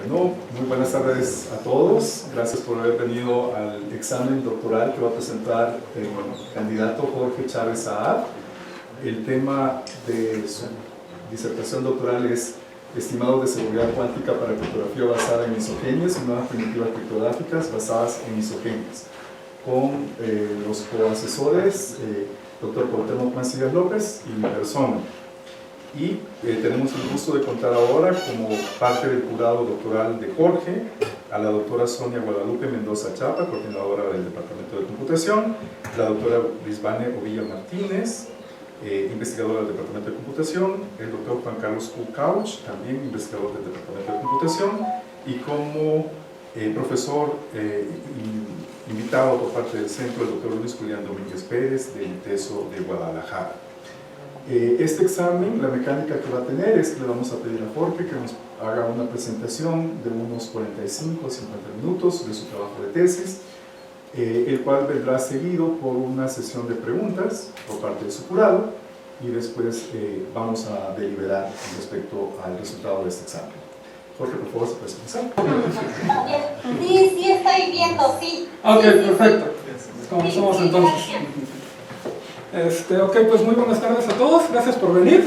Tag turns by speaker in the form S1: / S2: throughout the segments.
S1: Bueno, muy buenas tardes a todos. Gracias por haber venido al examen doctoral que va a presentar el candidato Jorge Chávez Saad. El tema de su disertación doctoral es Estimados de seguridad cuántica para criptografía basada en isogenias y nuevas primitivas criptográficas basadas en isogenias, con los coasesores, doctor Cuauhtémoc Macías López y mi persona. Y tenemos el gusto de contar ahora como parte del jurado doctoral de Jorge a la doctora Sonia Guadalupe Mendoza Chapa, coordinadora del Departamento de Computación, la doctora Lisbane Ovilla Martínez, investigadora del Departamento de Computación, el doctor Juan Carlos Q. Couch, también investigador del Departamento de Computación, y como profesor invitado por parte del centro, el doctor Luis Julián Domínguez Pérez, del ITESO de Guadalajara. Este examen, la mecánica que va a tener es que le vamos a pedir a Jorge que nos haga una presentación de unos 45 o 50 minutos de su trabajo de tesis, el cual vendrá seguido por una sesión de preguntas por parte de su jurado, y después vamos a deliberar respecto al resultado de este examen. Jorge, por favor, ¿se puede empezar?
S2: Sí, estoy viendo, sí.
S3: Ok, perfecto. Comenzamos entonces. Ok, pues muy buenas tardes a todos, gracias por venir.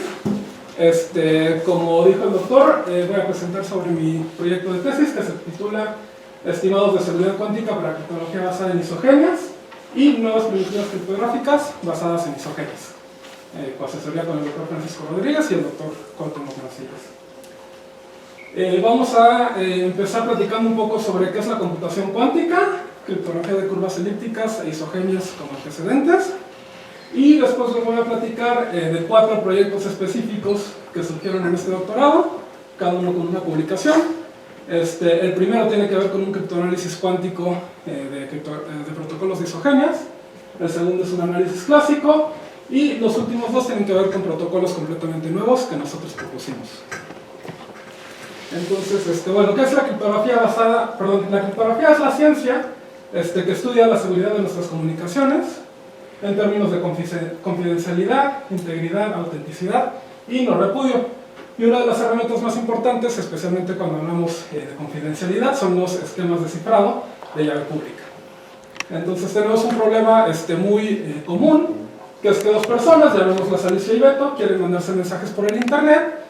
S3: Como dijo el doctor, voy a presentar sobre mi proyecto de tesis que se titula Estimados de seguridad cuántica para criptografía basada en isogenias y nuevas primitivas criptográficas basadas en isogenias. Con asesoría con el doctor Francisco Rodríguez y el doctor Cuauhtémoc Macías. Vamos a empezar platicando un poco sobre qué es la computación cuántica, criptografía de curvas elípticas e isogenias como antecedentes. Y después les voy a platicar de 4 proyectos específicos que surgieron en este doctorado, cada uno con una publicación. El primero tiene que ver con un criptoanálisis cuántico de protocolos de isogenias. El segundo es un análisis clásico. Y los últimos 2 tienen que ver con protocolos completamente nuevos que nosotros propusimos. Entonces, bueno, ¿qué es la criptografía basada? Perdón, la criptografía es la ciencia que estudia la seguridad de nuestras comunicaciones en términos de confidencialidad, integridad, autenticidad y no repudio. Y una de las herramientas más importantes, especialmente cuando hablamos de confidencialidad, son los esquemas de cifrado de llave pública. Entonces tenemos un problema muy común, que es que 2 personas, llamémoslas Alicia y Beto, quieren mandarse mensajes por el internet,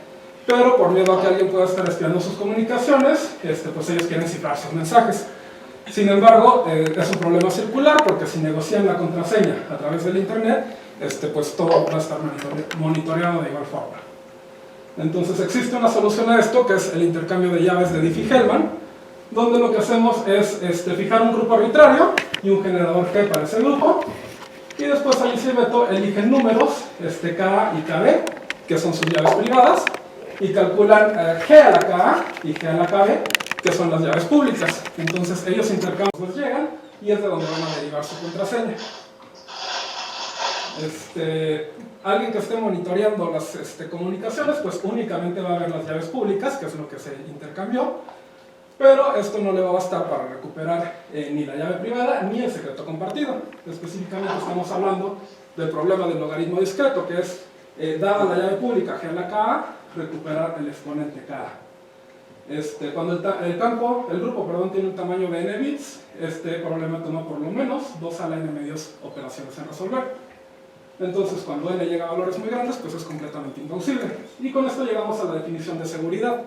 S3: pero por miedo a que alguien pueda estar espiando sus comunicaciones, pues ellos quieren cifrar sus mensajes. Sin embargo, es un problema circular porque si negocian la contraseña a través del internet, pues todo va a estar monitoreado de igual forma. Entonces existe una solución a esto que es el intercambio de llaves de Diffie-Hellman, donde lo que hacemos es fijar un grupo arbitrario y un generador G para ese grupo, y después Alicia y Beto eligen números K y KB, que son sus llaves privadas, y calculan G a la KA y G a la KB, que son las llaves públicas. Entonces ellos intercambian, pues llegan y es de donde van a derivar su contraseña. Alguien que esté monitoreando las comunicaciones, pues únicamente va a ver las llaves públicas, que es lo que se intercambió, pero esto no le va a bastar para recuperar ni la llave privada ni el secreto compartido. Específicamente estamos hablando del problema del logaritmo discreto, que es, dada la llave pública G a la KA, recuperar el exponente KA. Cuando el grupo tiene un tamaño de n bits, este problema toma por lo menos 2 a la n medios operaciones en resolver. Entonces, cuando n llega a valores muy grandes, pues es completamente imposible. Y con esto llegamos a la definición de seguridad.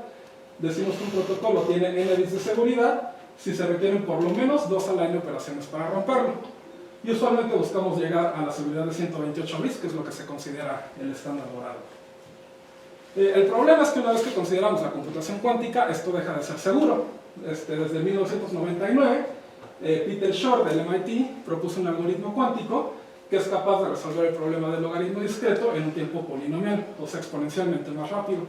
S3: Decimos que un protocolo tiene n bits de seguridad si se requieren por lo menos 2 a la n operaciones para romperlo. Y usualmente buscamos llegar a la seguridad de 128 bits, que es lo que se considera el estándar dorado. El problema es que una vez que consideramos la computación cuántica, esto deja de ser seguro. Desde 1999, Peter Shor del MIT propuso un algoritmo cuántico que es capaz de resolver el problema del logaritmo discreto en un tiempo polinomial, o sea, exponencialmente más rápido.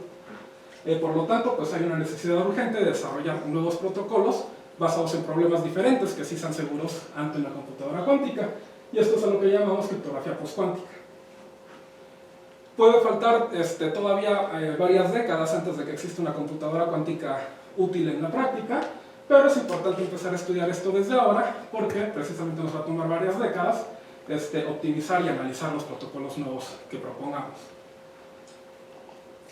S3: Por lo tanto, pues hay una necesidad urgente de desarrollar nuevos protocolos basados en problemas diferentes que sí sean seguros ante una computadora cuántica. Y esto es a lo que llamamos criptografía postcuántica. Puede faltar todavía varias décadas antes de que exista una computadora cuántica útil en la práctica, pero es importante empezar a estudiar esto desde ahora porque precisamente nos va a tomar varias décadas optimizar y analizar los protocolos nuevos que propongamos.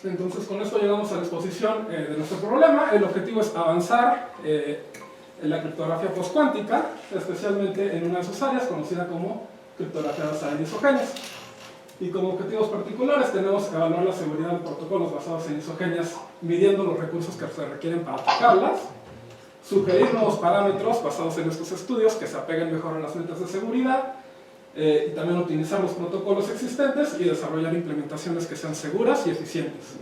S3: Entonces con esto llegamos a la exposición de nuestro problema. El objetivo es avanzar en la criptografía postcuántica, especialmente en una de sus áreas conocida como criptografía basada en isogenias. Y como objetivos particulares tenemos evaluar la seguridad de protocolos basados en isogenias midiendo los recursos que se requieren para atacarlas, sugerir nuevos parámetros basados en estos estudios que se apeguen mejor a las metas de seguridad, y también utilizar los protocolos existentes y desarrollar implementaciones que sean seguras y eficientes.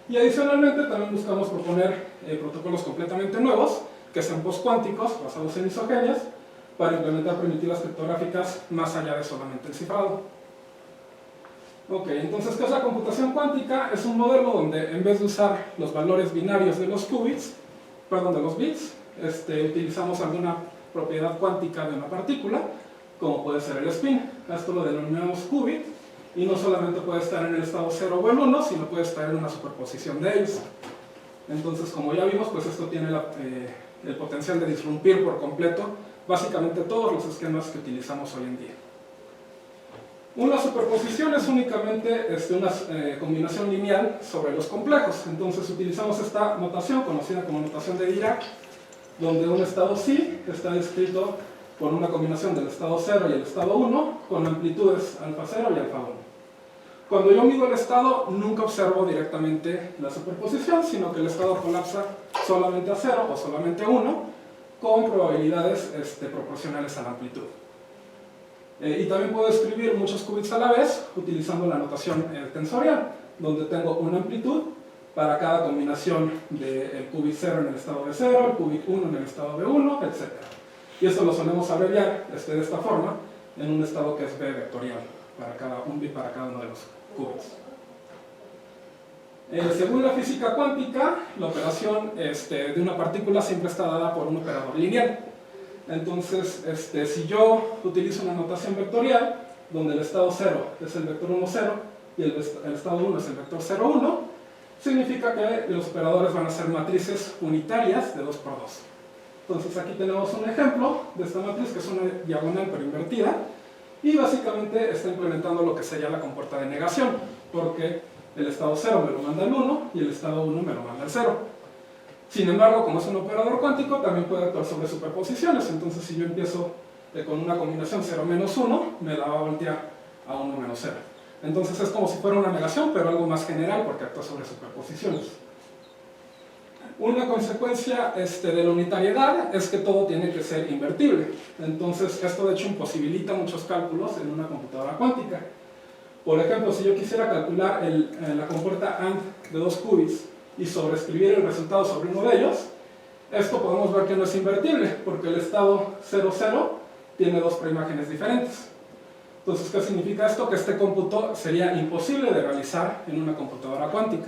S3: Y adicionalmente también buscamos proponer protocolos completamente nuevos que sean postcuánticos basados en isogenias para implementar primitivas criptográficas más allá de solamente el cifrado. Ok, entonces, ¿qué es la computación cuántica? Es un modelo donde en vez de usar los valores binarios de los qubits, perdón, de los bits, utilizamos alguna propiedad cuántica de una partícula, como puede ser el spin. Esto lo denominamos qubit, y no solamente puede estar en el estado 0 o el 1, sino puede estar en una superposición de ellos. Entonces, como ya vimos, pues esto tiene el potencial de disrumpir por completo básicamente todos los esquemas que utilizamos hoy en día. Una superposición es únicamente una combinación lineal sobre los complejos. Entonces utilizamos esta notación conocida como notación de Dirac, donde un estado psi está descrito con una combinación del estado 0 y el estado 1 con amplitudes alfa 0 y alfa 1. Cuando yo mido el estado, nunca observo directamente la superposición, sino que el estado colapsa solamente a 0 o solamente a 1 con probabilidades proporcionales a la amplitud. Y también puedo escribir muchos qubits a la vez utilizando la notación tensorial, donde tengo una amplitud para cada combinación del qubit 0 en el estado de 0, el qubit 1 en el estado de 1, etc. Y esto lo solemos abreviar de esta forma en un estado que es B vectorial, un bit para cada uno de los qubits. Según la física cuántica, la operación de una partícula siempre está dada por un operador lineal. Entonces, si yo utilizo una notación vectorial, donde el estado 0 es el vector 1, 0 y el estado 1 es el vector 0, 1, significa que los operadores van a ser matrices unitarias de 2 por 2. Entonces aquí tenemos un ejemplo de esta matriz que es una diagonal pero invertida, y básicamente está implementando lo que sería la compuerta de negación, porque el estado 0 me lo manda el 1 y el estado 1 me lo manda el 0. Sin embargo, como es un operador cuántico, también puede actuar sobre superposiciones. Entonces, si yo empiezo con una combinación 0 menos 1, me la va a voltear a 1 menos 0. Entonces, es como si fuera una negación, pero algo más general, porque actúa sobre superposiciones. Una consecuencia de la unitariedad es que todo tiene que ser invertible. Entonces, esto de hecho imposibilita muchos cálculos en una computadora cuántica. Por ejemplo, si yo quisiera calcular la compuerta AND de 2 qubits y sobreescribir el resultado sobre uno de ellos, esto podemos ver que no es invertible, porque el estado 0, 0 tiene 2 preimágenes diferentes. Entonces, ¿qué significa esto? Que este cómputo sería imposible de realizar en una computadora cuántica.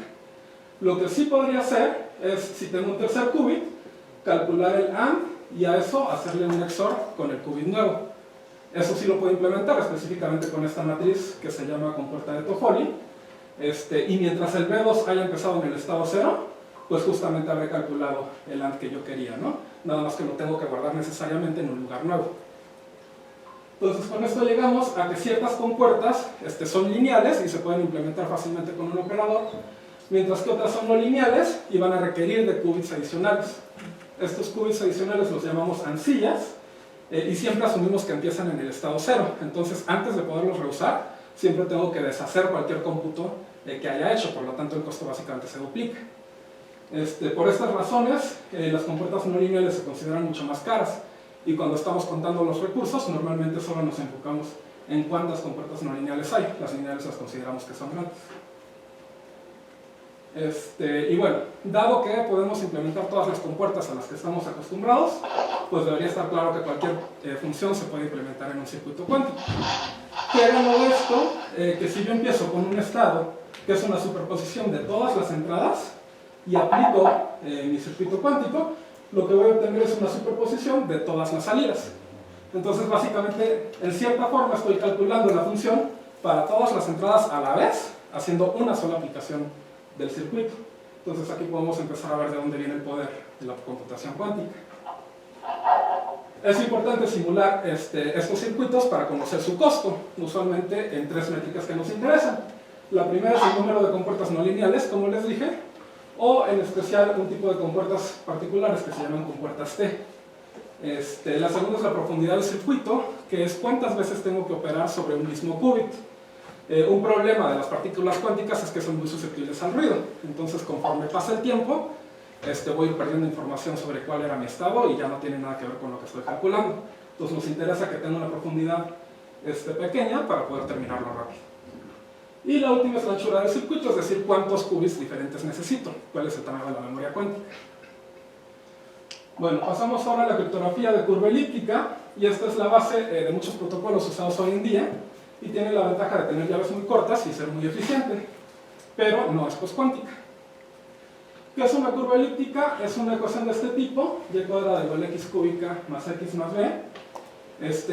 S3: Lo que sí podría hacer es, si tengo un tercer qubit, calcular el AND y a eso hacerle un XOR con el qubit nuevo. Eso sí lo puedo implementar específicamente con esta matriz que se llama compuerta de Toffoli. Y mientras el B2 haya empezado en el estado 0, pues justamente habré calculado el AND que yo quería, ¿no? Nada más que lo tengo que guardar necesariamente en un lugar nuevo. Entonces, con esto llegamos a que ciertas compuertas son lineales y se pueden implementar fácilmente con un operador, mientras que otras son no lineales y van a requerir de qubits adicionales. Estos qubits adicionales los llamamos ancillas, y siempre asumimos que empiezan en el estado 0. Entonces, antes de poderlos reusar, siempre tengo que deshacer cualquier cómputo que haya hecho, por lo tanto el costo básicamente se duplica. Por estas razones, las compuertas no lineales se consideran mucho más caras, y cuando estamos contando los recursos, normalmente solo nos enfocamos en cuántas compuertas no lineales hay. Las lineales las consideramos que son grandes. Y bueno, dado que podemos implementar todas las compuertas a las que estamos acostumbrados, pues debería estar claro que cualquier función se puede implementar en un circuito cuántico. Pero esto, que si yo empiezo con un estado que es una superposición de todas las entradas y aplico mi circuito cuántico, lo que voy a obtener es una superposición de todas las salidas. Entonces, básicamente, en cierta forma estoy calculando la función para todas las entradas a la vez, haciendo una sola aplicación del circuito. Entonces, aquí podemos empezar a ver de dónde viene el poder de la computación cuántica. Es importante simular estos circuitos para conocer su costo, usualmente en 3 métricas que nos interesan. La primera es el número de compuertas no lineales, como les dije, o en especial un tipo de compuertas particulares que se llaman compuertas T. La segunda es la profundidad del circuito, que es cuántas veces tengo que operar sobre un mismo qubit. Un problema de las partículas cuánticas es que son muy susceptibles al ruido, entonces conforme pasa el tiempo, voy a ir perdiendo información sobre cuál era mi estado y ya no tiene nada que ver con lo que estoy calculando. Entonces nos interesa que tenga una profundidad pequeña para poder terminarlo rápido. Y la última es la anchura del circuito, es decir, cuántos qubits diferentes necesito, cuál es el tamaño de la memoria cuántica. Bueno, pasamos ahora a la criptografía de curva elíptica, y esta es la base de muchos protocolos usados hoy en día, y tiene la ventaja de tener llaves muy cortas y ser muy eficiente, pero no es postcuántica. ¿Qué es una curva elíptica? Es una ecuación de este tipo, y cuadrada igual a x cúbica más x más b,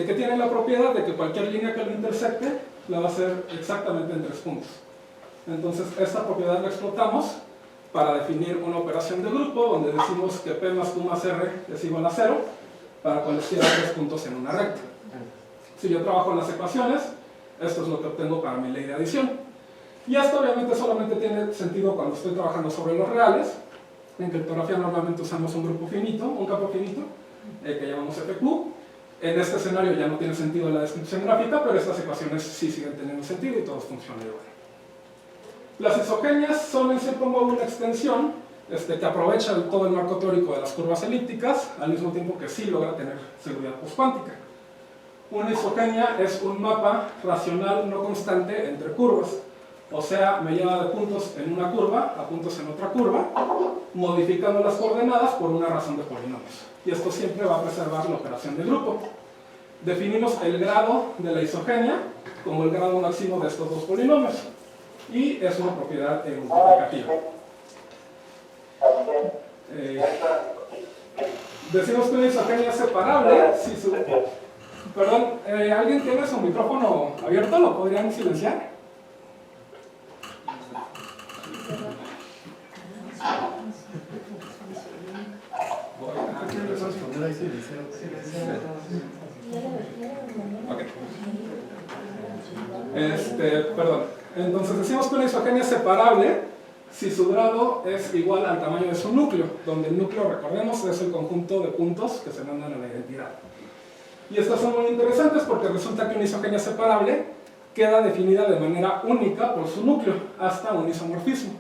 S3: que tiene la propiedad de que cualquier línea que lo intersecte la va a hacer exactamente en 3 puntos. Entonces, esta propiedad la explotamos para definir una operación de grupo, donde decimos que P más Q más R es igual a 0, para cualquiera 3 puntos en una recta. Si yo trabajo en las ecuaciones, esto es lo que obtengo para mi ley de adición. Y esto obviamente solamente tiene sentido cuando estoy trabajando sobre los reales. En criptografía normalmente usamos un grupo finito, un campo finito, que llamamos FQ. En este escenario ya no tiene sentido la descripción gráfica, pero estas ecuaciones sí siguen teniendo sentido y todos funcionan igual. Las isogenias son en cierto modo una extensión que aprovecha todo el marco teórico de las curvas elípticas, al mismo tiempo que sí logra tener seguridad postcuántica. Una isogenia es un mapa racional no constante entre curvas, o sea, me lleva de puntos en una curva a puntos en otra curva, modificando las coordenadas por una razón de polinomios. Y esto siempre va a preservar la operación de grupo. Definimos el grado de la isogenia como el grado máximo de estos dos polinomios, y es una propiedad multiplicativa. Decimos que una isogenia es separable si su... Perdón, ¿alguien tiene su micrófono abierto? ¿Lo podrían silenciar? Okay. Perdón. Entonces decimos que una isogenia es separable si su grado es igual al tamaño de su núcleo, donde el núcleo, recordemos, es el conjunto de puntos que se mandan a la identidad. Y estas son muy interesantes porque resulta que una isogenia separable queda definida de manera única por su núcleo, hasta un isomorfismo.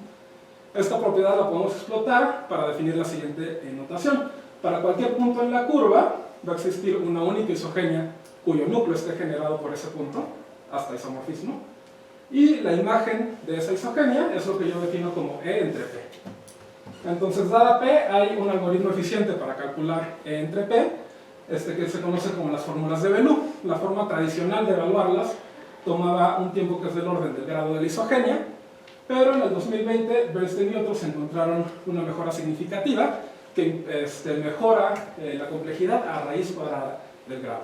S3: Esta propiedad la podemos explotar para definir la siguiente notación. Para cualquier punto en la curva va a existir una única isogenia cuyo núcleo esté generado por ese punto, hasta isomorfismo. Y la imagen de esa isogenia es lo que yo defino como E entre P. Entonces, dada P, hay un algoritmo eficiente para calcular E entre P, que se conoce como las fórmulas de Belú. La forma tradicional de evaluarlas tomaba un tiempo que es del orden del grado de la isogenia, pero en el 2020 Bernstein y otros encontraron una mejora significativa que mejora la complejidad a raíz cuadrada del grado.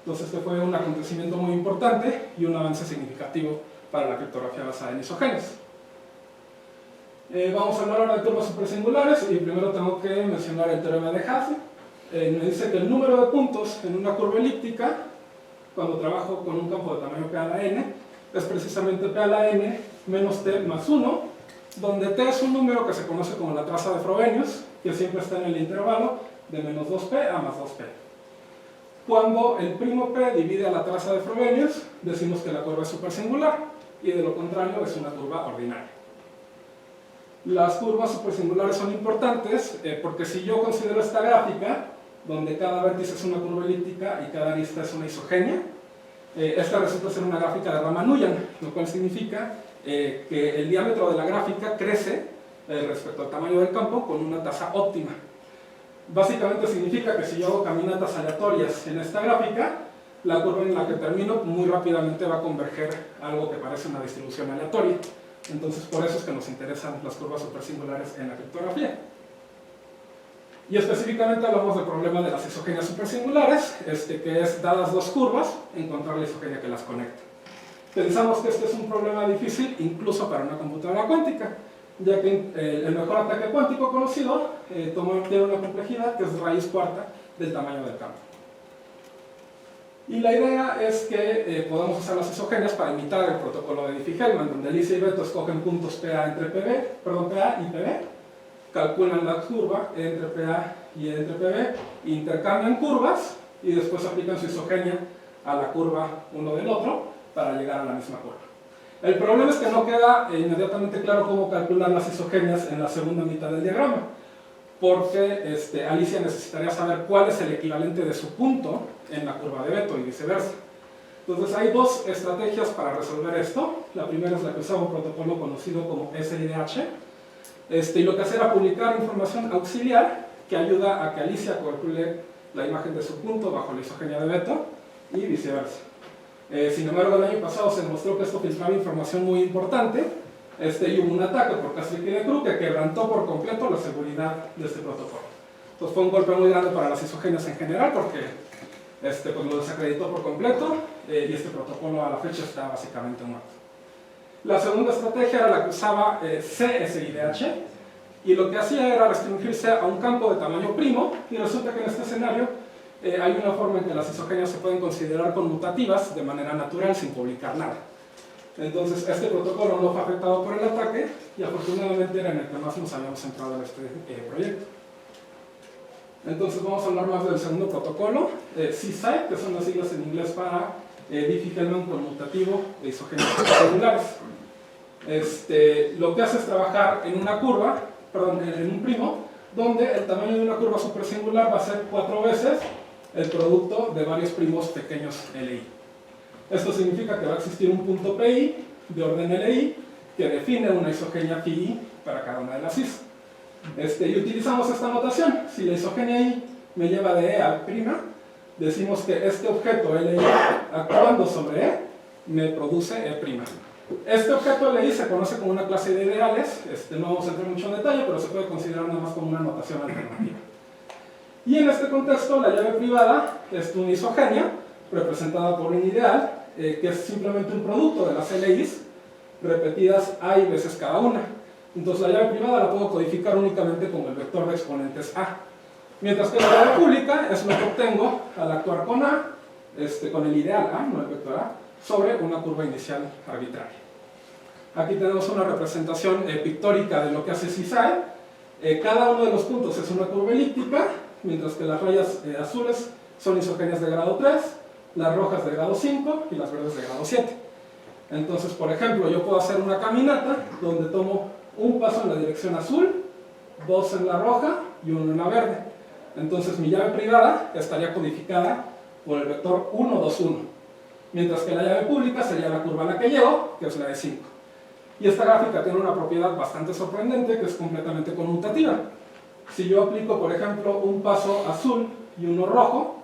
S3: Entonces este fue un acontecimiento muy importante y un avance significativo para la criptografía basada en isogenias. Vamos a hablar ahora de curvas supersingulares y primero tengo que mencionar el teorema de Hasse. Me dice que el número de puntos en una curva elíptica, cuando trabajo con un campo de tamaño P a la n, es precisamente P a la n menos T más 1, donde T es un número que se conoce como la traza de Frobenius, que siempre está en el intervalo de menos 2P a más 2P. Cuando el primo P divide a la traza de Frobenius, decimos que la curva es supersingular, y de lo contrario es una curva ordinaria. Las curvas supersingulares son importantes porque si yo considero esta gráfica, donde cada vértice es una curva elíptica y cada arista es una isogenia, esta resulta ser una gráfica de Ramanujan, lo cual significa que el diámetro de la gráfica crece respecto al tamaño del campo con una tasa óptima. Básicamente significa que si yo hago caminatas aleatorias en esta gráfica, la curva en la que termino muy rápidamente va a converger a algo que parece una distribución aleatoria. Entonces por eso es que nos interesan las curvas supersingulares en la criptografía. Y específicamente hablamos del problema de las isogenias supersingulares, que es, dadas dos curvas, encontrar la isogenia que las conecta. Pensamos que este es un problema difícil incluso para una computadora cuántica, ya que el mejor ataque cuántico conocido tiene una complejidad que es raíz cuarta del tamaño del campo. Y la idea es que podamos usar las isogenias para imitar el protocolo de Diffie-Hellman, donde Alicia y Beto escogen puntos PA entre PA y PB, calculan la curva E entre PA y E entre PB, intercambian curvas y después aplican su isogenia a la curva uno del otro para llegar a la misma curva. El problema es que no queda inmediatamente claro cómo calcular las isogenias en la segunda mitad del diagrama, porque Alicia necesitaría saber cuál es el equivalente de su punto en la curva de Beto y viceversa. Entonces hay dos estrategias para resolver esto. La primera es la que usaba un protocolo conocido como SIDH, y lo que hace era publicar información auxiliar que ayuda a que Alicia calcule la imagen de su punto bajo la isogenia de Beto y viceversa. Sin embargo, el año pasado se demostró que esto filtraba información muy importante, y hubo un ataque por Kaslik y de Croo que quebrantó por completo la seguridad de este protocolo. Entonces fue un golpe muy grande para las isogenias en general porque pues lo desacreditó por completo y este protocolo a la fecha está básicamente muerto. La segunda estrategia era la que usaba CSIDH y lo que hacía era restringirse a un campo de tamaño primo y resulta que en este escenario hay una forma en que las isogenias se pueden considerar conmutativas de manera natural sin publicar nada. Entonces este protocolo no fue afectado por el ataque y afortunadamente era en el que más nos habíamos centrado en este proyecto. Entonces vamos a hablar más del segundo protocolo, CSI, que son las siglas en inglés para Diffie-Hellman conmutativo de isogenias regulares. Lo que hace es trabajar en una curva, en un primo, donde el tamaño de una curva supersingular va a ser 4 veces el producto de varios primos pequeños LI. Esto significa que va a existir un punto PI de orden LI que define una isogenia phi para cada una de las cis. Y utilizamos esta notación. Si la isogenia I me lleva de E a prima, decimos que este objeto LI actuando sobre E me produce E'. Este objeto LI se conoce como una clase de ideales, no vamos a entrar mucho en detalle, pero se puede considerar nada más como una notación alternativa. Y en este contexto, la llave privada es una isogenia representada por un ideal, que es simplemente un producto de las LIs repetidas A y veces cada una. Entonces la llave privada la puedo codificar únicamente como el vector de exponentes A. Mientras que la llave pública es lo que obtengo al actuar con A, con el ideal A, no el vector A, sobre una curva inicial arbitraria. Aquí tenemos una representación pictórica de lo que hace CSI. Cada uno de los puntos es una curva elíptica, mientras que las rayas azules son isogenias de grado 3, las rojas de grado 5 y las verdes de grado 7. Entonces, por ejemplo, yo puedo hacer una caminata donde tomo un paso en la dirección azul, 2 en la roja y 1 en la verde. Entonces mi llave privada estaría codificada por el vector 1, 2, 1. Mientras que la llave pública sería la curva a la que llego, que es la de 5. Y esta gráfica tiene una propiedad bastante sorprendente, que es completamente conmutativa. Si yo aplico, por ejemplo, un paso azul y uno rojo,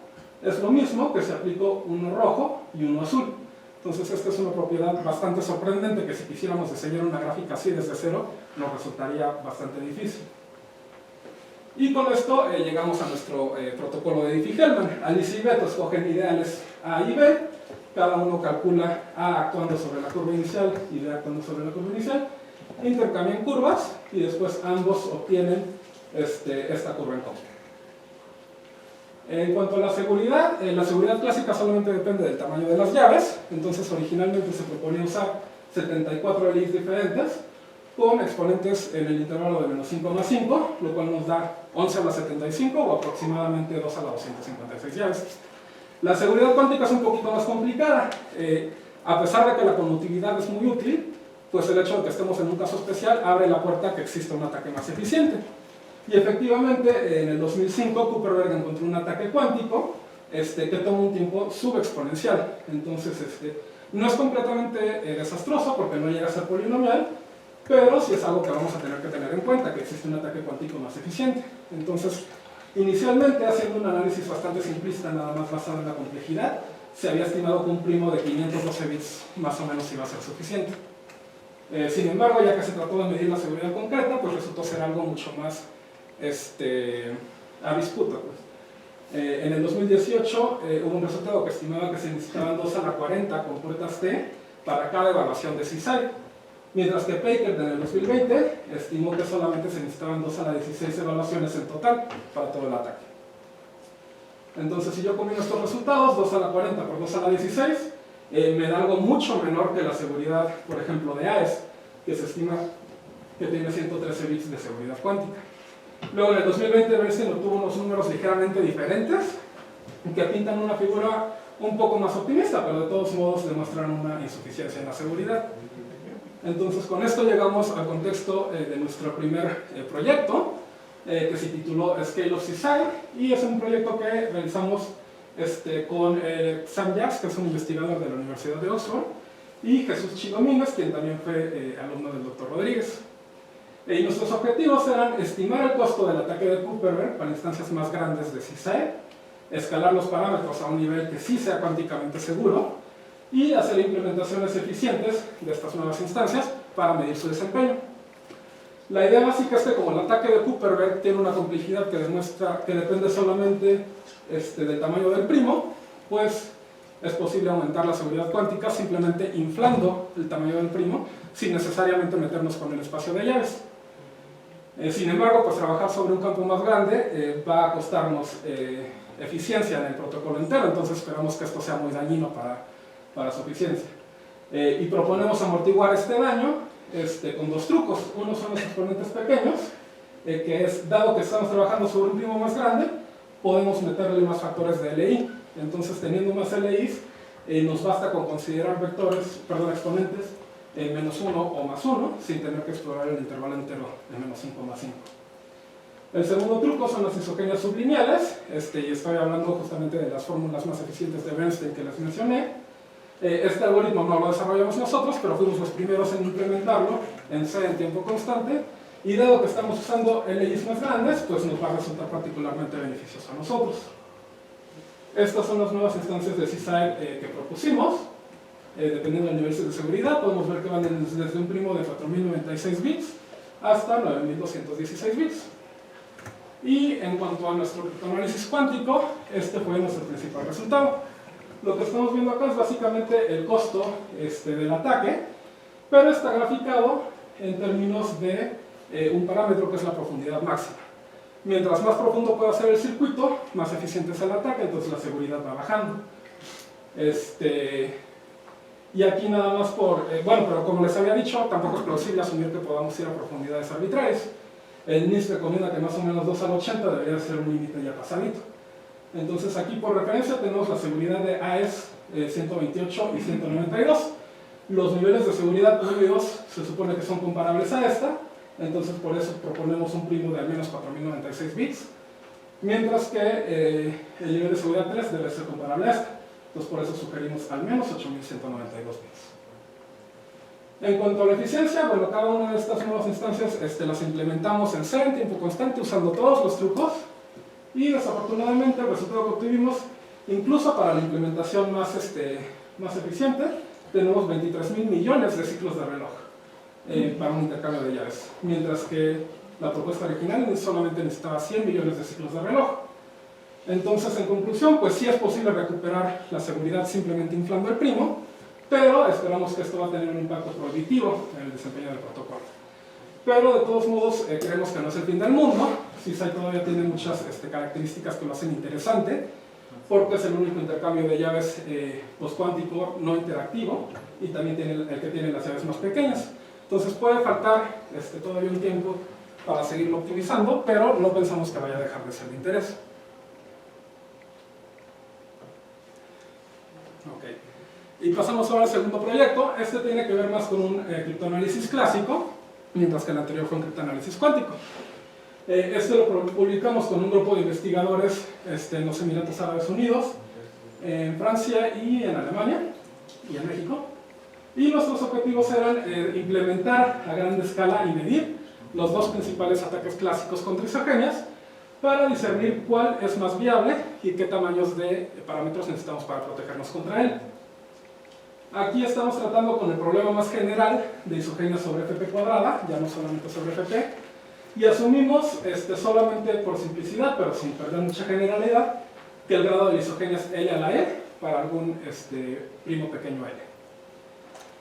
S3: es lo mismo que si aplico uno rojo y uno azul. Entonces esta es una propiedad bastante sorprendente que si quisiéramos diseñar una gráfica así desde cero, nos resultaría bastante difícil. Y con esto llegamos a nuestro protocolo de Diffie-Hellman. Alicia y Beto escogen ideales A y B, cada uno calcula A actuando sobre la curva inicial y B actuando sobre la curva inicial, intercambian curvas y después ambos obtienen esta curva en común. En cuanto a la seguridad clásica solamente depende del tamaño de las llaves. Entonces originalmente se proponía usar 74 LIs diferentes con exponentes en el intervalo de menos 5 más 5, lo cual nos da 11 a la 75 o aproximadamente 2 a la 256 llaves. La seguridad cuántica es un poquito más complicada. A pesar de que la conmutatividad es muy útil, pues el hecho de que estemos en un caso especial abre la puerta a que exista un ataque más eficiente. Y efectivamente, en el 2005, Kuperberg encontró un ataque cuántico que toma un tiempo subexponencial. Entonces, no es completamente desastroso porque no llega a ser polinomial, pero sí es algo que vamos a tener en cuenta, que existe un ataque cuántico más eficiente. Entonces, inicialmente, haciendo un análisis bastante simplista, nada más basado en la complejidad, se había estimado que un primo de 512 bits más o menos iba a ser suficiente. Sin embargo, ya que se trató de medir la seguridad concreta, pues resultó ser algo mucho más a disputa. En el 2018 hubo un resultado que estimaba que se necesitaban 2 a la 40 compuertas T para cada evaluación de CSI, mientras que Packard en el 2020 estimó que solamente se necesitaban 2 a la 16 evaluaciones en total para todo el ataque. Entonces, si yo combino estos resultados, 2 a la 40 por 2 a la 16, me da algo mucho menor que la seguridad, por ejemplo, de AES, que se estima que tiene 113 bits de seguridad cuántica. Luego, en el 2020, Bernstein obtuvo unos números ligeramente diferentes, que pintan una figura un poco más optimista, pero de todos modos demuestran una insuficiencia en la seguridad. Entonces, con esto llegamos al contexto de nuestro primer proyecto, que se tituló Scale of CSI, y es un proyecto que realizamos con Sam Jacks, que es un investigador de la Universidad de Oxford, y Jesús Chidomínguez, quien también fue alumno del Dr. Rodríguez. Y nuestros objetivos eran estimar el costo del ataque de Kuiperberg para instancias más grandes de CSI, escalar los parámetros a un nivel que sí sea cuánticamente seguro, y hacer implementaciones eficientes de estas nuevas instancias para medir su desempeño. La idea básica es que como el ataque de Kuiperberg tiene una complejidad que demuestra que depende solamente del tamaño del primo, pues es posible aumentar la seguridad cuántica simplemente inflando el tamaño del primo sin necesariamente meternos con el espacio de llaves. Sin embargo, pues trabajar sobre un campo más grande va a costarnos eficiencia en el protocolo entero, entonces esperamos que esto sea muy dañino para su eficiencia. Y proponemos amortiguar este daño con dos trucos. Uno son los exponentes pequeños, que es, dado que estamos trabajando sobre un primo más grande, podemos meterle más factores de LI. Entonces, teniendo más LIs, nos basta con considerar exponentes menos 1 o más 1, sin tener que explorar el intervalo entero de menos 5 más 5. El segundo truco son las isogenias sublineales, y estoy hablando justamente de las fórmulas más eficientes de Bernstein que les mencioné. Este algoritmo no lo desarrollamos nosotros, pero fuimos los primeros en implementarlo en C en tiempo constante, y dado que estamos usando LIs más grandes, pues nos va a resultar particularmente beneficioso a nosotros. Estas son las nuevas instancias de CSI que propusimos. Dependiendo del nivel de seguridad, podemos ver que van desde un primo de 4096 bits hasta 9216 bits. Y en cuanto a nuestro criptoanálisis cuántico, este fue nuestro principal resultado. Lo que estamos viendo acá es básicamente el costo del ataque, pero está graficado en términos de un parámetro que es la profundidad máxima. Mientras más profundo pueda ser el circuito, más eficiente es el ataque, entonces la seguridad va bajando. Y aquí nada más pero como les había dicho, tampoco es plausible asumir que podamos ir a profundidades arbitrarias. El NIST recomienda que más o menos 2 al 80 debería ser un límite ya pasadito. Entonces aquí por referencia tenemos la seguridad de AES 128 y 192. Los niveles de seguridad 1 y 2 se supone que son comparables a esta, entonces por eso proponemos un primo de al menos 4096 bits, mientras que el nivel de seguridad 3 debe ser comparable a esta. Entonces por eso sugerimos al menos 8192 bits. En cuanto a la eficiencia, bueno, cada una de estas nuevas instancias las implementamos en C en tiempo constante usando todos los trucos, y desafortunadamente el resultado que obtuvimos, incluso para la implementación más eficiente, tenemos 23.000 millones de ciclos de reloj para un intercambio de llaves, mientras que la propuesta original solamente necesitaba 100 millones de ciclos de reloj. Entonces, en conclusión, pues sí es posible recuperar la seguridad simplemente inflando el primo, pero esperamos que esto va a tener un impacto prohibitivo en el desempeño del protocolo. Pero de todos modos, creemos que no es el fin del mundo. CSI todavía tiene muchas características que lo hacen interesante, porque es el único intercambio de llaves postcuántico no interactivo, y también tiene el que tiene las llaves más pequeñas. Entonces puede faltar todavía un tiempo para seguirlo optimizando, pero no pensamos que vaya a dejar de ser de interés. Okay. Y pasamos ahora al segundo proyecto. Este tiene que ver más con un criptoanálisis clásico, mientras que el anterior fue un criptoanálisis cuántico. Este lo publicamos con un grupo de investigadores en los Emiratos Árabes Unidos, en Francia y en Alemania, y en México. Y nuestros objetivos eran implementar a gran escala y medir los dos principales ataques clásicos contra isogenias para discernir cuál es más viable y qué tamaños de parámetros necesitamos para protegernos contra él. Aquí estamos tratando con el problema más general de isogenias sobre FP cuadrada, ya no solamente sobre FP, y asumimos solamente por simplicidad, pero sin perder mucha generalidad, que el grado de la isogenia es L a la E para algún primo pequeño L.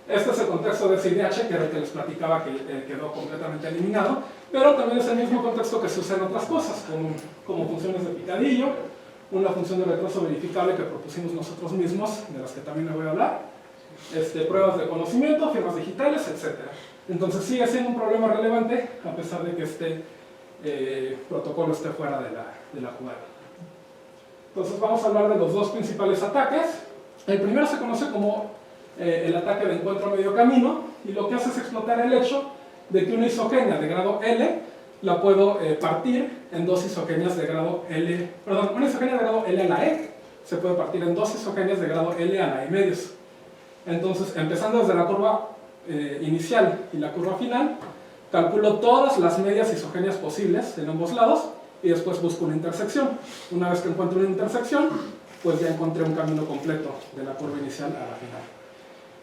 S3: Este es el contexto de CIDH, que era el que les platicaba que quedó completamente eliminado, pero también es el mismo contexto que se usa en otras cosas, como funciones de picadillo una función de retraso verificable que propusimos nosotros mismos, de las que también les voy a hablar, pruebas de conocimiento, firmas digitales, etc. Entonces sigue siendo un problema relevante a pesar de que este protocolo esté fuera de la jugada. Entonces vamos a hablar de los dos principales ataques. El primero se conoce como el ataque de encuentro a medio camino, y lo que hace es explotar el hecho de que una isogenia de grado L la puedo partir en dos isogenias de grado L, perdón, una isogenia de grado L a la E se puede partir en dos isogenias de grado L a la E medios. Entonces, empezando desde la curva inicial y la curva final, calculo todas las medias isogenias posibles en ambos lados y después busco una intersección. Una vez que encuentro una intersección, pues ya encontré un camino completo de la curva inicial a la final.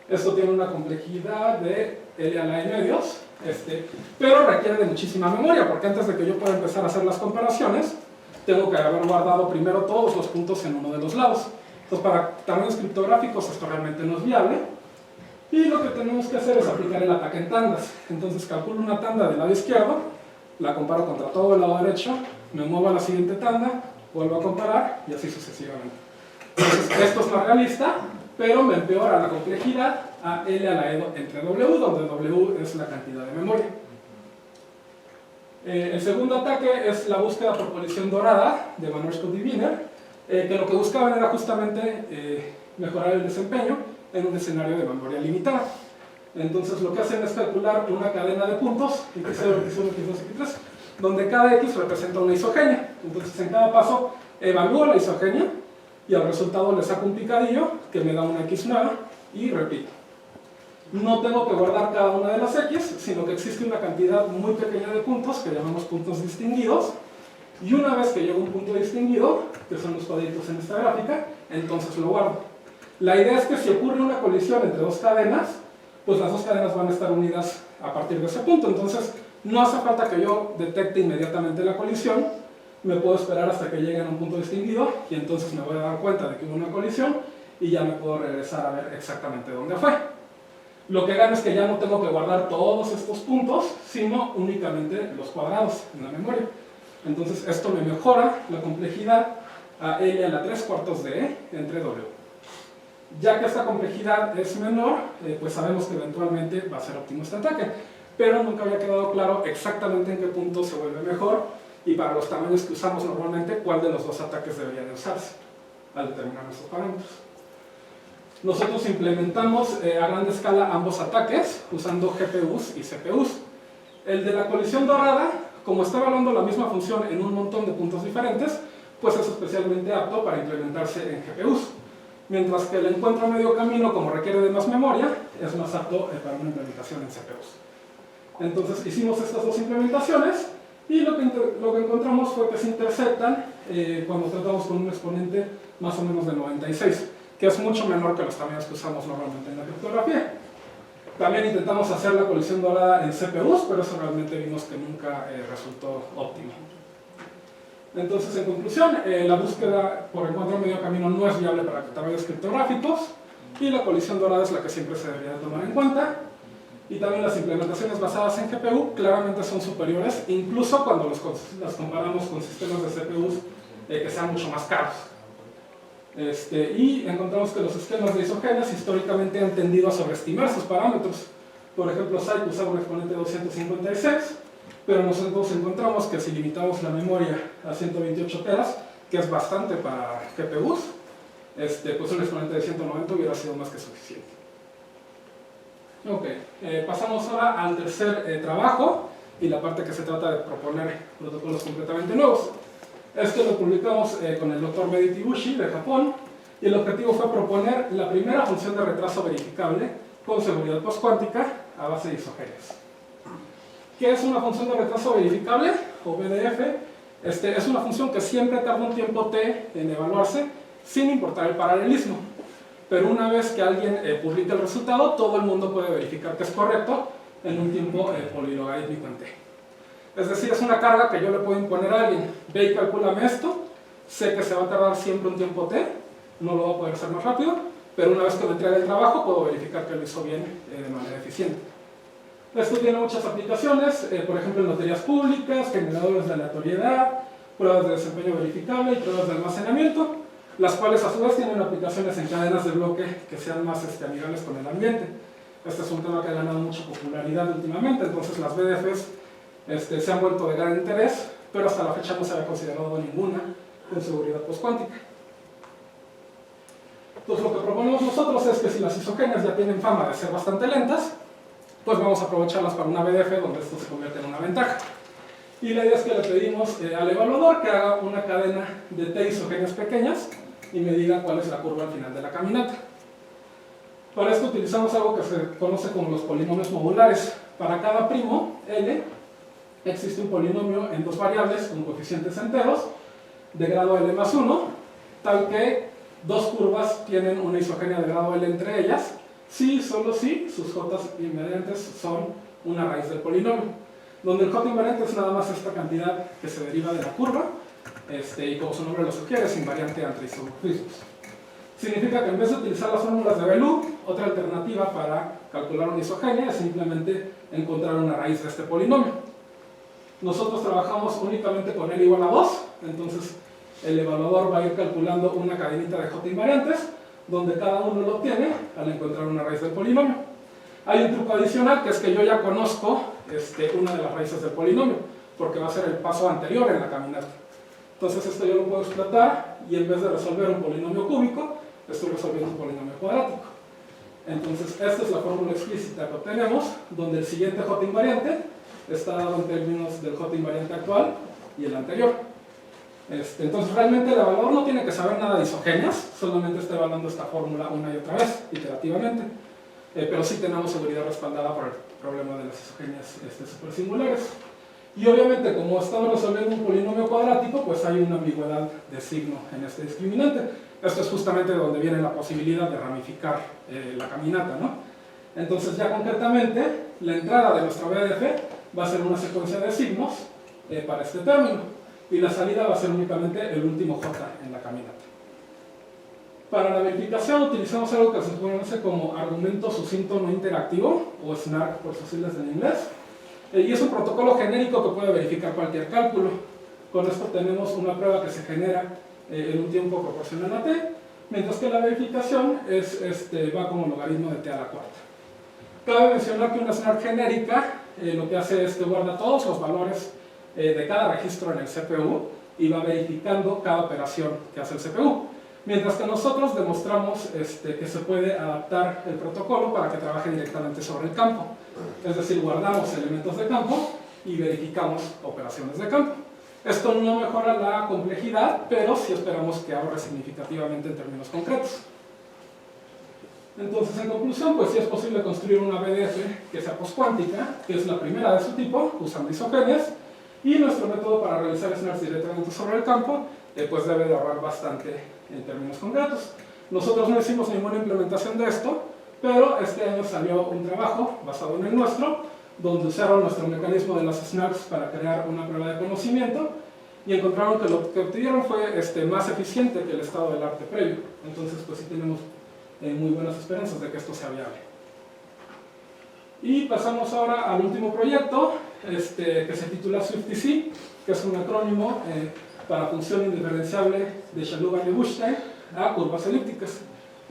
S3: Esto tiene una complejidad de L a la E medios, pero requiere de muchísima memoria, porque antes de que yo pueda empezar a hacer las comparaciones, tengo que haber guardado primero todos los puntos en uno de los lados. Entonces, para tamaños criptográficos esto realmente no es viable, y lo que tenemos que hacer es aplicar el ataque en tandas. Entonces calculo una tanda del lado izquierdo, la comparo contra todo el lado derecho, me muevo a la siguiente tanda, vuelvo a comparar, y así sucesivamente. Entonces, esto es más realista, pero me empeora la complejidad a L a la E entre W, donde W es la cantidad de memoria. El segundo ataque es la búsqueda por colisión dorada de Van Oerschoot-Diviner, que lo que buscaban era justamente mejorar el desempeño en un escenario de memoria limitada. Entonces lo que hacen es calcular una cadena de puntos, X0, X1, X2, X3, donde cada X representa una isogenia. Entonces en cada paso evalúo la isogenia y al resultado le saco un picadillo que me da una X nueva y repito. No tengo que guardar cada una de las X, sino que existe una cantidad muy pequeña de puntos que llamamos puntos distinguidos, y una vez que llego a un punto distinguido, que son los cuadritos en esta gráfica, entonces lo guardo. La idea es que si ocurre una colisión entre dos cadenas, pues las dos cadenas van a estar unidas a partir de ese punto. Entonces no hace falta que yo detecte inmediatamente la colisión, me puedo esperar hasta que lleguen a un punto distinguido y entonces me voy a dar cuenta de que hubo una colisión y ya me puedo regresar a ver exactamente dónde fue. Lo que gano es que ya no tengo que guardar todos estos puntos, sino únicamente los cuadrados en la memoria. Entonces esto me mejora la complejidad a L a la 3/4 de E entre W. Ya que esta complejidad es menor, pues sabemos que eventualmente va a ser óptimo este ataque, pero nunca había quedado claro exactamente en qué punto se vuelve mejor y para los tamaños que usamos normalmente, cuál de los dos ataques debería de usarse al determinar nuestros parámetros. Nosotros implementamos a gran escala ambos ataques usando GPUs y CPUs. El de la colisión dorada, como está evaluando la misma función en un montón de puntos diferentes, pues es especialmente apto para implementarse en GPUs. Mientras que el encuentro a medio camino, como requiere de más memoria, es más apto para una implementación en CPUs. Entonces hicimos estas dos implementaciones y lo que encontramos fue que se interceptan cuando tratamos con un exponente más o menos de 96, que es mucho menor que los tamaños que usamos normalmente en la criptografía. También intentamos hacer la colisión dorada en CPUs, pero eso realmente vimos que nunca resultó óptimo. Entonces, en conclusión, la búsqueda por encuentro a medio camino no es viable para tamaños criptográficos y la colisión dorada es la que siempre se debería tomar en cuenta. Y también las implementaciones basadas en GPU claramente son superiores, incluso cuando las comparamos con sistemas de CPUs que sean mucho más caros. Y encontramos que los esquemas de isogenias históricamente han tendido a sobreestimar sus parámetros. Por ejemplo, Cycle usaba un exponente de 256, pero nosotros encontramos que si limitamos la memoria a 128 teras, que es bastante para GPUs, pues un exponente de 190 hubiera sido más que suficiente. Ok, pasamos ahora al tercer trabajo y la parte que se trata de proponer protocolos completamente nuevos. Esto lo publicamos con el Dr. Mehdi Tibushi de Japón y el objetivo fue proponer la primera función de retraso verificable con seguridad postcuántica a base de isogenias. ¿Qué es una función de retraso verificable o BDF? Es una función que siempre tarda un tiempo t en evaluarse sin importar el paralelismo. Pero una vez que alguien publica el resultado, todo el mundo puede verificar que es correcto en un tiempo polilogarítmico en t. Es decir, es una carga que yo le puedo imponer a alguien. Ve y calcúlame esto, sé que se va a tardar siempre un tiempo t, no lo va a poder hacer más rápido, pero una vez que me entregue el trabajo, puedo verificar que lo hizo bien de manera eficiente. Esto tiene muchas aplicaciones, por ejemplo en loterías públicas, generadores de aleatoriedad, pruebas de desempeño verificable y pruebas de almacenamiento, las cuales a su vez tienen aplicaciones en cadenas de bloque que sean más amigables con el ambiente. Este es un tema que ha ganado mucha popularidad últimamente, entonces las BDFs se han vuelto de gran interés, pero hasta la fecha no se había considerado ninguna con seguridad postcuántica. Entonces lo que proponemos nosotros es que si las isogenias ya tienen fama de ser bastante lentas, pues vamos a aprovecharlas para una BDF donde esto se convierte en una ventaja. Y la idea es que le pedimos al evaluador que haga una cadena de T isogenias pequeñas y me diga cuál es la curva al final de la caminata. Para esto utilizamos algo que se conoce como los polinomios modulares. Para cada primo, L, existe un polinomio en dos variables con coeficientes enteros de grado L más 1, tal que dos curvas tienen una isogenia de grado L entre ellas, si y solo si sus J invariantes son una raíz del polinomio, donde el J invariante es nada más esta cantidad que se deriva de la curva, y como su nombre lo sugiere, es invariante entre isomorfismos. Significa que en vez de utilizar las fórmulas de Bellou, otra alternativa para calcular una isogenia es simplemente encontrar una raíz de este polinomio. Nosotros trabajamos únicamente con L igual a 2, entonces el evaluador va a ir calculando una cadenita de J invariantes, donde cada uno lo obtiene al encontrar una raíz del polinomio. Hay un truco adicional, que es que yo ya conozco una de las raíces del polinomio, porque va a ser el paso anterior en la caminata. Entonces esto yo lo puedo explotar, y en vez de resolver un polinomio cúbico, estoy resolviendo un polinomio cuadrático. Entonces esta es la fórmula explícita que obtenemos, donde el siguiente J invariante está dado en términos del J invariante actual y el anterior. Entonces realmente el evaluador no tiene que saber nada de isogenias, solamente está evaluando esta fórmula una y otra vez, iterativamente. Pero sí tenemos seguridad respaldada por el problema de las isogenias supersingulares. Y obviamente, como estamos resolviendo un polinomio cuadrático, pues hay una ambigüedad de signo en este discriminante. Esto es justamente de donde viene la posibilidad de ramificar la caminata, ¿no? Entonces ya concretamente, la entrada de nuestra BDF va a ser una secuencia de signos para este término, y la salida va a ser únicamente el último J en la caminata. Para la verificación utilizamos algo que se conoce como argumento sucinto no interactivo, o SNARC por sus siglas en inglés, y es un protocolo genérico que puede verificar cualquier cálculo. Con esto tenemos una prueba que se genera en un tiempo proporcional a t, mientras que la verificación va como logaritmo de t a la cuarta. Cabe mencionar que una SNARC genérica lo que hace es que guarda todos los valores de cada registro en el CPU y va verificando cada operación que hace el CPU. Mientras que nosotros demostramos que se puede adaptar el protocolo para que trabaje directamente sobre el campo. Es decir, guardamos elementos de campo y verificamos operaciones de campo. Esto no mejora la complejidad, pero sí esperamos que ahorre significativamente en términos concretos. Entonces, en conclusión, pues sí es posible construir una BDF que sea postcuántica, que es la primera de su tipo, usando isogenias, y nuestro método para realizar SNARCs directamente sobre el campo, pues debe de ahorrar bastante en términos concretos. Nosotros no hicimos ninguna implementación de esto, pero este año salió un trabajo basado en el nuestro, donde usaron nuestro mecanismo de las SNARCs para crear una prueba de conocimiento, y encontraron que lo que obtuvieron fue más eficiente que el estado del arte previo. Entonces, pues sí tenemos muy buenas esperanzas de que esto sea viable. Y pasamos ahora al último proyecto, que se titula SwiftTC, que es un acrónimo para función indiferenciable de Chalupa-Leboeuf a curvas elípticas.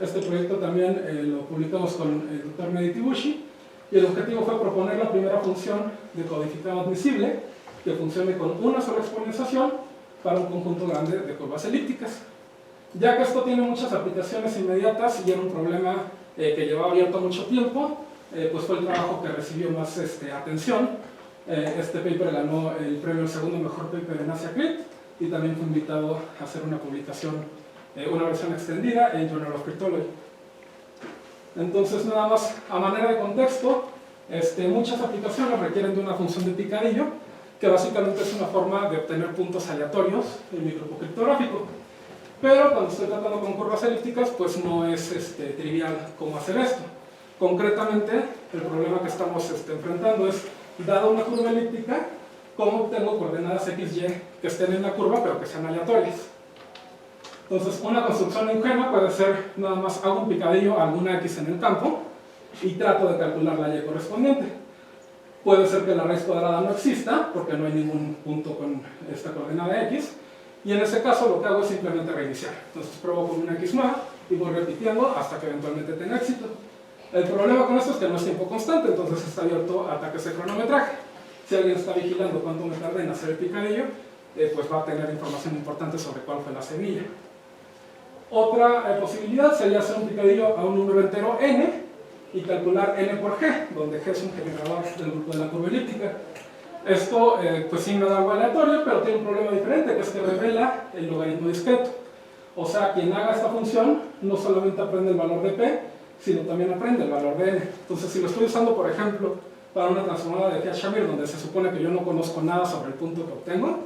S3: Este proyecto también lo publicamos con el Dr. Mehdi Tibushi, y el objetivo fue proponer la primera función de codificado admisible que funcione con una sola exponenciación para un conjunto grande de curvas elípticas. Ya que esto tiene muchas aplicaciones inmediatas y era un problema que llevaba abierto mucho tiempo, pues fue el trabajo que recibió más atención. Este paper ganó el premio al segundo mejor paper en AsiaCrit, y también fue invitado a hacer una publicación, una versión extendida en Journal of Cryptology. Entonces, nada más a manera de contexto, muchas aplicaciones requieren de una función de picadillo, que básicamente es una forma de obtener puntos aleatorios en mi grupo criptográfico. Pero cuando estoy tratando con curvas elípticas, pues no es trivial cómo hacer esto. Concretamente, el problema que estamos enfrentando es, dada una curva elíptica, cómo obtengo coordenadas x, y que estén en la curva, pero que sean aleatorias. Entonces, una construcción ingenua puede ser, nada más hago un picadillo a alguna x en el campo y trato de calcular la y correspondiente. Puede ser que la raíz cuadrada no exista, porque no hay ningún punto con esta coordenada x, Y en ese caso lo que hago es simplemente reiniciar. Entonces pruebo con una X nueva y voy repitiendo hasta que eventualmente tenga éxito. El problema con esto es que no es tiempo constante, entonces está abierto a ataques de cronometraje. Si alguien está vigilando cuánto me tardé en hacer el picadillo, pues va a tener información importante sobre cuál fue la semilla. Otra posibilidad sería hacer un picadillo a un número entero n y calcular n por g, donde g es un generador del grupo de la curva elíptica. Esto pues sí me da algo aleatorio, pero tiene un problema diferente, que es que revela el logaritmo discreto. O sea, quien haga esta función no solamente aprende el valor de p, sino también aprende el valor de n. Entonces, si lo estoy usando, por ejemplo, para una transformada de Hertzsprung, donde se supone que yo no conozco nada sobre el punto que obtengo,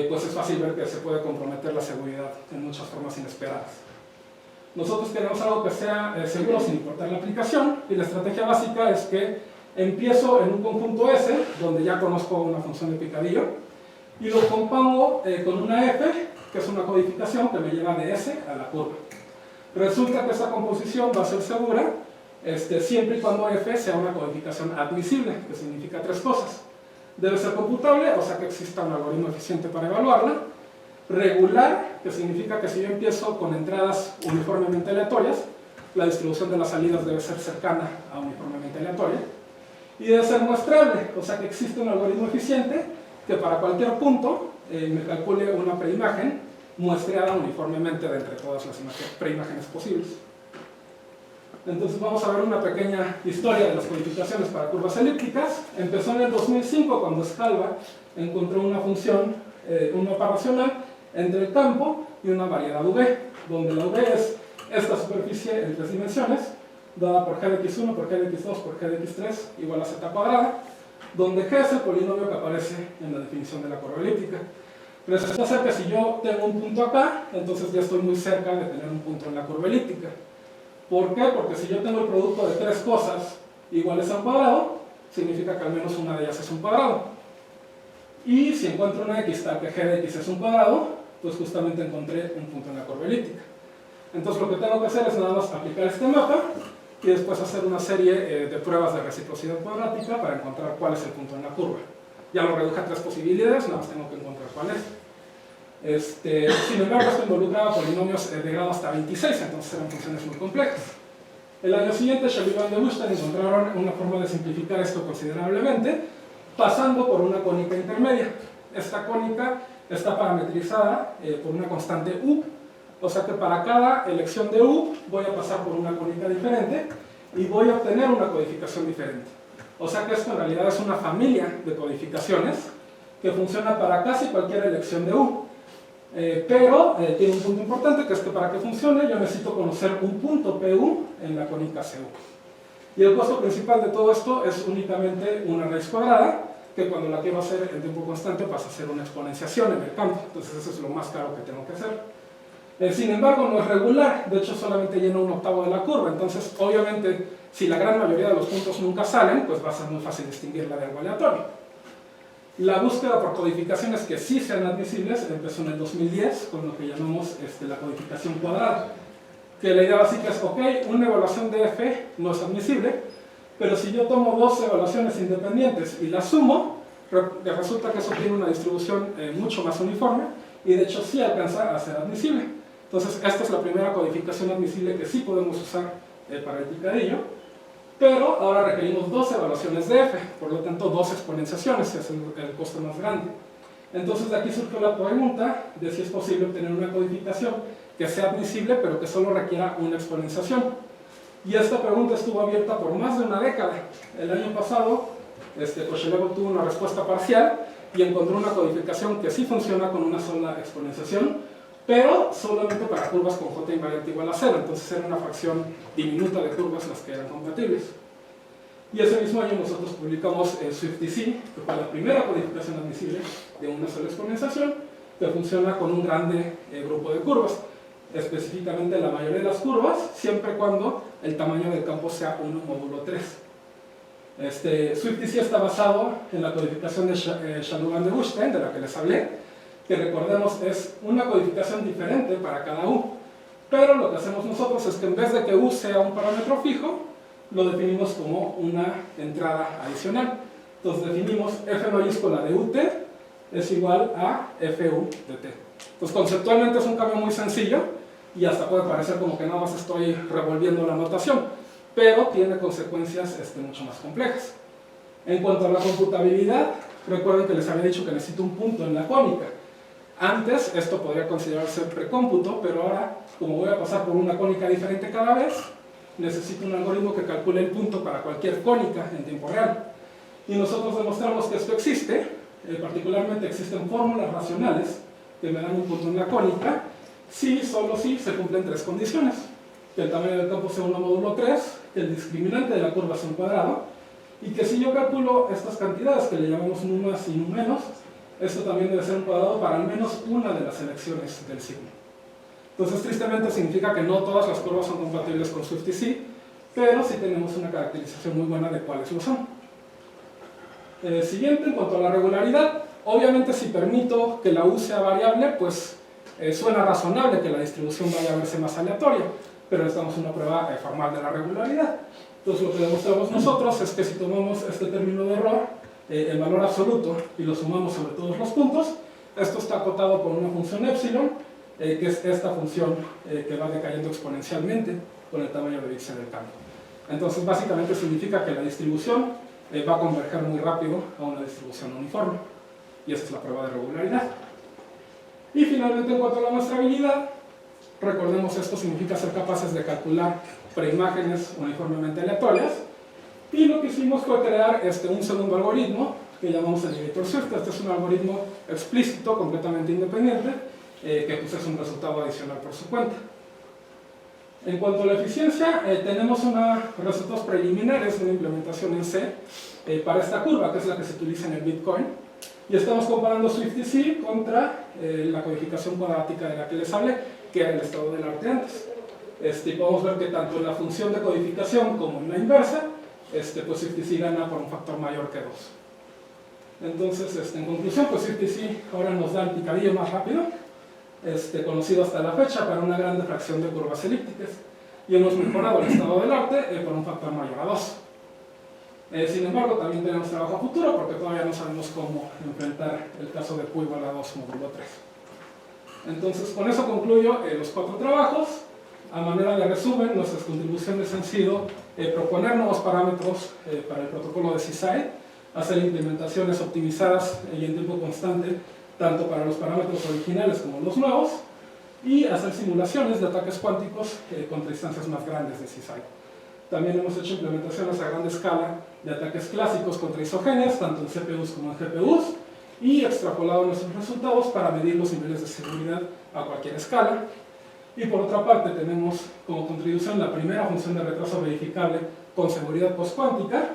S3: pues es fácil ver que se puede comprometer la seguridad en muchas formas inesperadas. Nosotros queremos algo que sea seguro sin importar la aplicación, y la estrategia básica es que empiezo en un conjunto S, donde ya conozco una función de picadillo, y lo compongo con una F, que es una codificación que me lleva de S a la curva. Resulta que esa composición va a ser segura siempre y cuando F sea una codificación admisible, que significa tres cosas. Debe ser computable, o sea que exista un algoritmo eficiente para evaluarla. Regular, que significa que si yo empiezo con entradas uniformemente aleatorias, la distribución de las salidas debe ser cercana a uniformemente aleatoria. Y debe ser muestrable, o sea que existe un algoritmo eficiente que para cualquier punto me calcule una preimagen muestreada uniformemente de entre todas las preimágenes posibles. Entonces vamos a ver una pequeña historia de las codificaciones para curvas elípticas. Empezó en el 2005 cuando Scalva encontró una función, un mapa racional entre el campo y una variedad V, donde la V es esta superficie en tres dimensiones, dada por g de x1, por g de x2, por g de x3 igual a z cuadrada, donde g es el polinomio que aparece en la definición de la curva elíptica. Resulta ser que si yo tengo un punto acá, entonces ya estoy muy cerca de tener un punto en la curva elíptica. ¿Por qué? Porque si yo tengo el producto de tres cosas iguales a un cuadrado, significa que al menos una de ellas es un cuadrado. Y si encuentro una x tal que g de x es un cuadrado, pues justamente encontré un punto en la curva elíptica. Entonces lo que tengo que hacer es nada más aplicar este mapa y después hacer una serie de pruebas de reciprocidad cuadrática para encontrar cuál es el punto en la curva. Ya lo reduje a tres posibilidades, nada más tengo que encontrar cuál es. Sin embargo, esto involucraba polinomios de grado hasta 26, entonces eran funciones muy complejas. El año siguiente, Shelby Van de Wusten encontraron una forma de simplificar esto considerablemente, pasando por una cónica intermedia. Esta cónica está parametrizada por una constante U, o sea que para cada elección de U voy a pasar por una cónica diferente y voy a obtener una codificación diferente. O sea que esto en realidad es una familia de codificaciones que funciona para casi cualquier elección de U. Pero tiene un punto importante, que es que para que funcione yo necesito conocer un punto PU en la cónica CU. Y el costo principal de todo esto es únicamente una raíz cuadrada, que cuando la quiero hacer en tiempo constante pasa a ser una exponenciación en el campo. Entonces eso es lo más caro que tengo que hacer. Sin embargo, no es regular, de hecho solamente llena un octavo de la curva. Entonces, obviamente, si la gran mayoría de los puntos nunca salen, pues va a ser muy fácil distinguirla de algo aleatorio. La búsqueda por codificaciones que sí sean admisibles empezó en el 2010 con lo que llamamos la codificación cuadrada. Que la idea básica es, ok, una evaluación de f no es admisible, pero si yo tomo dos evaluaciones independientes y las sumo, resulta que eso tiene una distribución mucho más uniforme y de hecho sí alcanza a ser admisible. Entonces esta es la primera codificación admisible que sí podemos usar para el picadillo. Pero ahora requerimos dos evaluaciones de f, por lo tanto dos exponenciaciones, que es el costo más grande. Entonces de aquí surgió la pregunta de si es posible obtener una codificación que sea admisible pero que solo requiera una exponenciación. Y esta pregunta estuvo abierta por más de una década. El año pasado Koshelev obtuvo una respuesta parcial y encontró una codificación que sí funciona con una sola exponenciación, pero solamente para curvas con j invariante igual a 0, entonces era una fracción diminuta de curvas las que eran compatibles. Y ese mismo año nosotros publicamos SwiftDC, que fue la primera codificación admisible de una sola exponenciación, que funciona con un grande grupo de curvas, específicamente la mayoría de las curvas, siempre y cuando el tamaño del campo sea 1 módulo 3. SwiftDC está basado en la codificación de Shelby Van de Wusten, de la que les hablé, que recordemos es una codificación diferente para cada U, pero lo que hacemos nosotros es que en vez de que U sea un parámetro fijo, lo definimos como una entrada adicional. Entonces definimos f mayúscula de ut es igual a fu de t. Pues conceptualmente es un cambio muy sencillo y hasta puede parecer como que nada más estoy revolviendo la notación, pero tiene consecuencias mucho más complejas. En cuanto a la computabilidad, recuerden que les había dicho que necesito un punto en la cónica. Antes esto podría considerarse precómputo, pero ahora, como voy a pasar por una cónica diferente cada vez, necesito un algoritmo que calcule el punto para cualquier cónica en tiempo real. Y nosotros demostramos que esto existe, particularmente existen fórmulas racionales que me dan un punto en la cónica, si, solo si, se cumplen tres condiciones. Que el tamaño del campo sea 1 módulo 3, que el discriminante de la curva sea un cuadrado, y que si yo calculo estas cantidades que le llamamos nu más y nu menos, esto también debe ser un cuadrado para al menos una de las selecciones del signo. Entonces, tristemente significa que no todas las curvas son compatibles con SwiftDC, pero sí tenemos una caracterización muy buena de cuáles lo son. Siguiente, en cuanto a la regularidad, obviamente si permito que la U sea variable, pues suena razonable que la distribución vaya a verse más aleatoria, pero necesitamos una prueba formal de la regularidad. Entonces lo que demostramos nosotros es que si tomamos este término de error, el valor absoluto, y lo sumamos sobre todos los puntos, esto está acotado por una función epsilon, que es esta función que va decayendo exponencialmente con el tamaño de bits en el campo. Entonces básicamente significa que la distribución va a converger muy rápido a una distribución uniforme, y esa es la prueba de regularidad. Y finalmente, en cuanto a la muestrabilidad, recordemos esto significa ser capaces de calcular preimágenes uniformemente aleatorias, y lo que hicimos fue crear un segundo algoritmo que llamamos el Limiter Swift. Este es un algoritmo explícito, completamente independiente, que pues, es un resultado adicional por su cuenta. En cuanto a la eficiencia, tenemos resultados preliminares de una implementación en C para esta curva, que es la que se utiliza en el Bitcoin, y estamos comparando SwiftDC contra la codificación cuadrática de la que les hablé, que era el estado del arte antes. Y podemos ver que tanto en la función de codificación como en la inversa, pues SwiftDC gana por un factor mayor que 2. Entonces, en conclusión, pues SwiftDC ahora nos da el picadillo más rápido, conocido hasta la fecha para una gran fracción de curvas elípticas, y hemos mejorado el estado del arte por un factor mayor a 2. Sin embargo, también tenemos trabajo a futuro porque todavía no sabemos cómo enfrentar el caso de Q igual a 2 módulo 3. Entonces, con eso concluyo los 4 trabajos. A manera de resumen, nuestras contribuciones han sido proponer nuevos parámetros para el protocolo de CSI, hacer implementaciones optimizadas y en tiempo constante, tanto para los parámetros originales como los nuevos, y hacer simulaciones de ataques cuánticos contra distancias más grandes de CSI. También hemos hecho implementaciones a gran escala de ataques clásicos contra isogenias, tanto en CPUs como en GPUs, y extrapolado nuestros resultados para medir los niveles de seguridad a cualquier escala. Y por otra parte tenemos como contribución la primera función de retraso verificable con seguridad postcuántica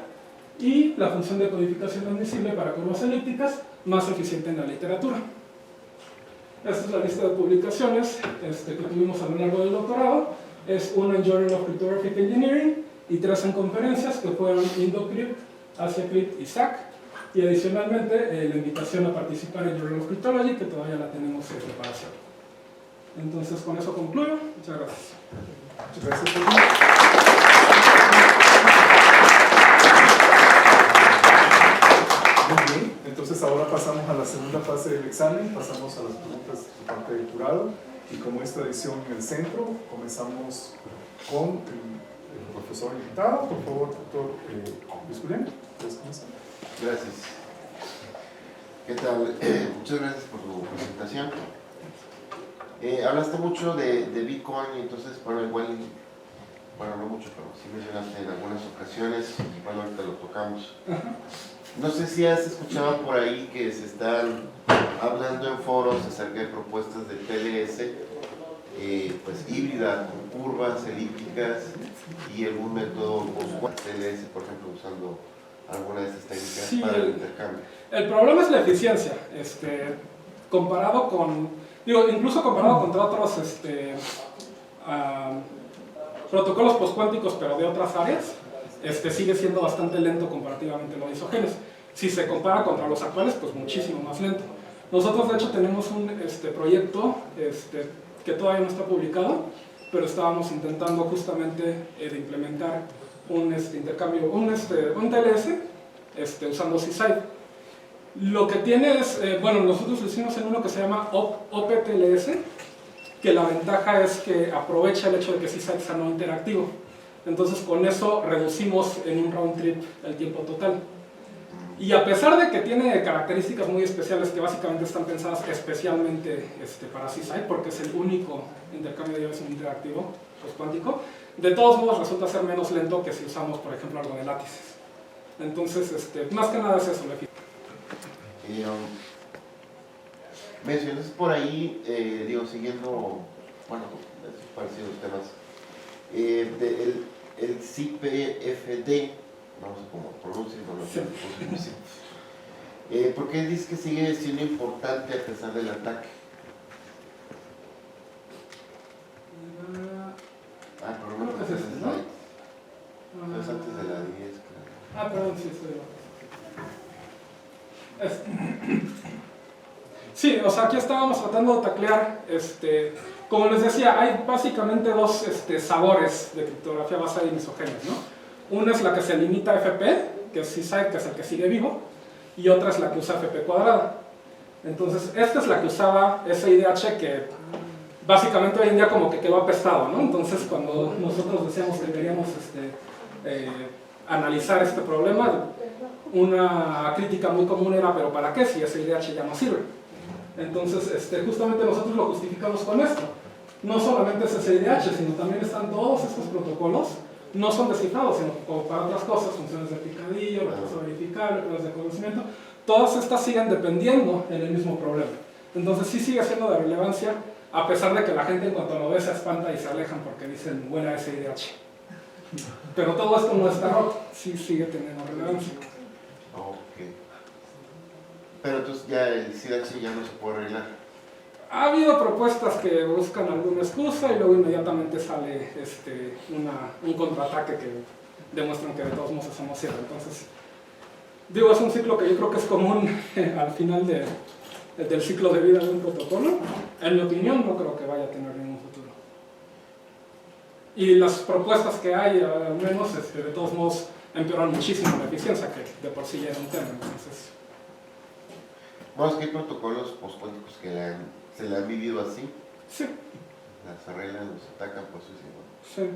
S3: y la función de codificación admisible para curvas elípticas más eficiente en la literatura. Esta es la lista de publicaciones que tuvimos a lo largo del doctorado. Es una en Journal of Cryptographic Engineering y 3 en conferencias que fueron IndoCrypt, AsiaCrypt y SAC. Y adicionalmente la invitación a participar en Journal of Cryptology, que todavía la tenemos en preparación. Entonces con eso concluyo. Muchas gracias.
S1: Muchas gracias. Muy bien, entonces ahora pasamos a la segunda fase del examen, pasamos a las preguntas por parte del jurado, y como esta edición en el centro, comenzamos con el profesor invitado. Por favor, doctor Luis Julián, ¿puedes comenzar?
S4: Gracias. ¿Qué tal? Muchas gracias por tu presentación. Hablaste mucho de Bitcoin, y entonces, bueno, igual, bueno, no mucho, pero sí mencionaste en algunas ocasiones, y bueno, ahorita lo tocamos. No sé si has escuchado por ahí que se están hablando en foros acerca de propuestas de TLS, pues híbrida, con curvas elípticas y algún método TLS, por ejemplo, usando alguna de estas técnicas
S3: sí,
S4: para el intercambio.
S3: El problema es la eficiencia, comparado con, incluso comparado contra otros protocolos postcuánticos, pero de otras áreas, sigue siendo bastante lento comparativamente los isogéneos. Si se compara contra los actuales, pues muchísimo más lento. Nosotros de hecho tenemos un proyecto que todavía no está publicado, pero estábamos intentando justamente de implementar un intercambio, un TLS usando CSI. Lo que tiene es, bueno, nosotros lo hicimos en uno que se llama OPTLS, que la ventaja es que aprovecha el hecho de que CSAT sea no interactivo. Entonces con eso reducimos en un round trip el tiempo total. Y a pesar de que tiene características muy especiales que básicamente están pensadas especialmente para CSAT, porque es el único intercambio de llaves interactivo, pues cuántico, de todos modos resulta ser menos lento que si usamos, por ejemplo, algo de látices. Entonces, más que nada es eso, la eficiencia.
S4: Mencionas por ahí, digo, siguiendo, bueno, esos parecidos temas, el CPFD, no sé cómo pronuncia, no sé, ¿por qué dices que sigue siendo importante a pesar del ataque? Pero no
S3: Creo que es este, ¿no?
S4: Es antes de la 10, claro.
S3: Perdón, sí, estoy Sí, o sea, aquí estábamos tratando de taclear, como les decía, hay básicamente dos sabores de criptografía basada en isogenios, ¿no? Una es la que se limita a FP, que es CSAT, que es el que sigue vivo, y otra es la que usa FP cuadrada. Entonces, esta es la que usaba SIDH, que básicamente hoy en día como que quedó apestado, ¿no? Entonces, cuando nosotros decíamos que queríamos analizar este problema, una crítica muy común era, ¿pero para qué si SIDH ya no sirve? Entonces, justamente nosotros lo justificamos con esto. No solamente es SIDH, sino también están todos estos protocolos, no son descifrados, sino como para otras cosas, funciones de picadillo, recurso verificable, pruebas de conocimiento, todas estas siguen dependiendo en el mismo problema. Entonces sí sigue siendo de relevancia, a pesar de que la gente en cuanto lo ve se espanta y se alejan porque dicen, huele a SIDH. Pero todo esto no está roto, sí sigue teniendo relevancia.
S4: Ok. Pero entonces ya el SIDH ya no se puede arreglar.
S3: Ha habido propuestas que buscan alguna excusa y luego inmediatamente sale un contraataque que demuestran que de todos modos eso no sirve. Entonces, digo, es un ciclo que yo creo que es común al final del ciclo de vida de un protocolo. En mi opinión, no creo que vaya a tener ningún futuro. Y las propuestas que hay, al menos, de todos modos, empeoran muchísimo la eficiencia, que de por sí ya era un tema. Entonces,
S4: Bueno, es que hay protocolos postcuánticos que se le han vivido así.
S3: sí.
S4: Las arreglan, los atacan, pues sí,
S3: Sí.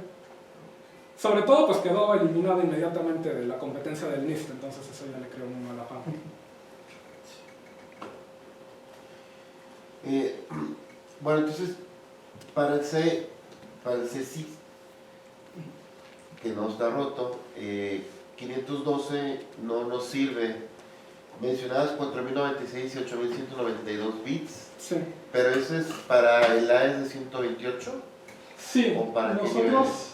S3: Sobre todo, pues quedó eliminado inmediatamente de la competencia del NIST, entonces eso ya le creó muy mala fama.
S4: Bueno, entonces, para el CSI, que no está roto, 512 no nos sirve. Mencionadas 4096 y 8192 bits,
S3: Sí.
S4: pero eso es para el AES de 128
S3: Sí,
S4: o para qué
S3: nosotros
S4: niveles?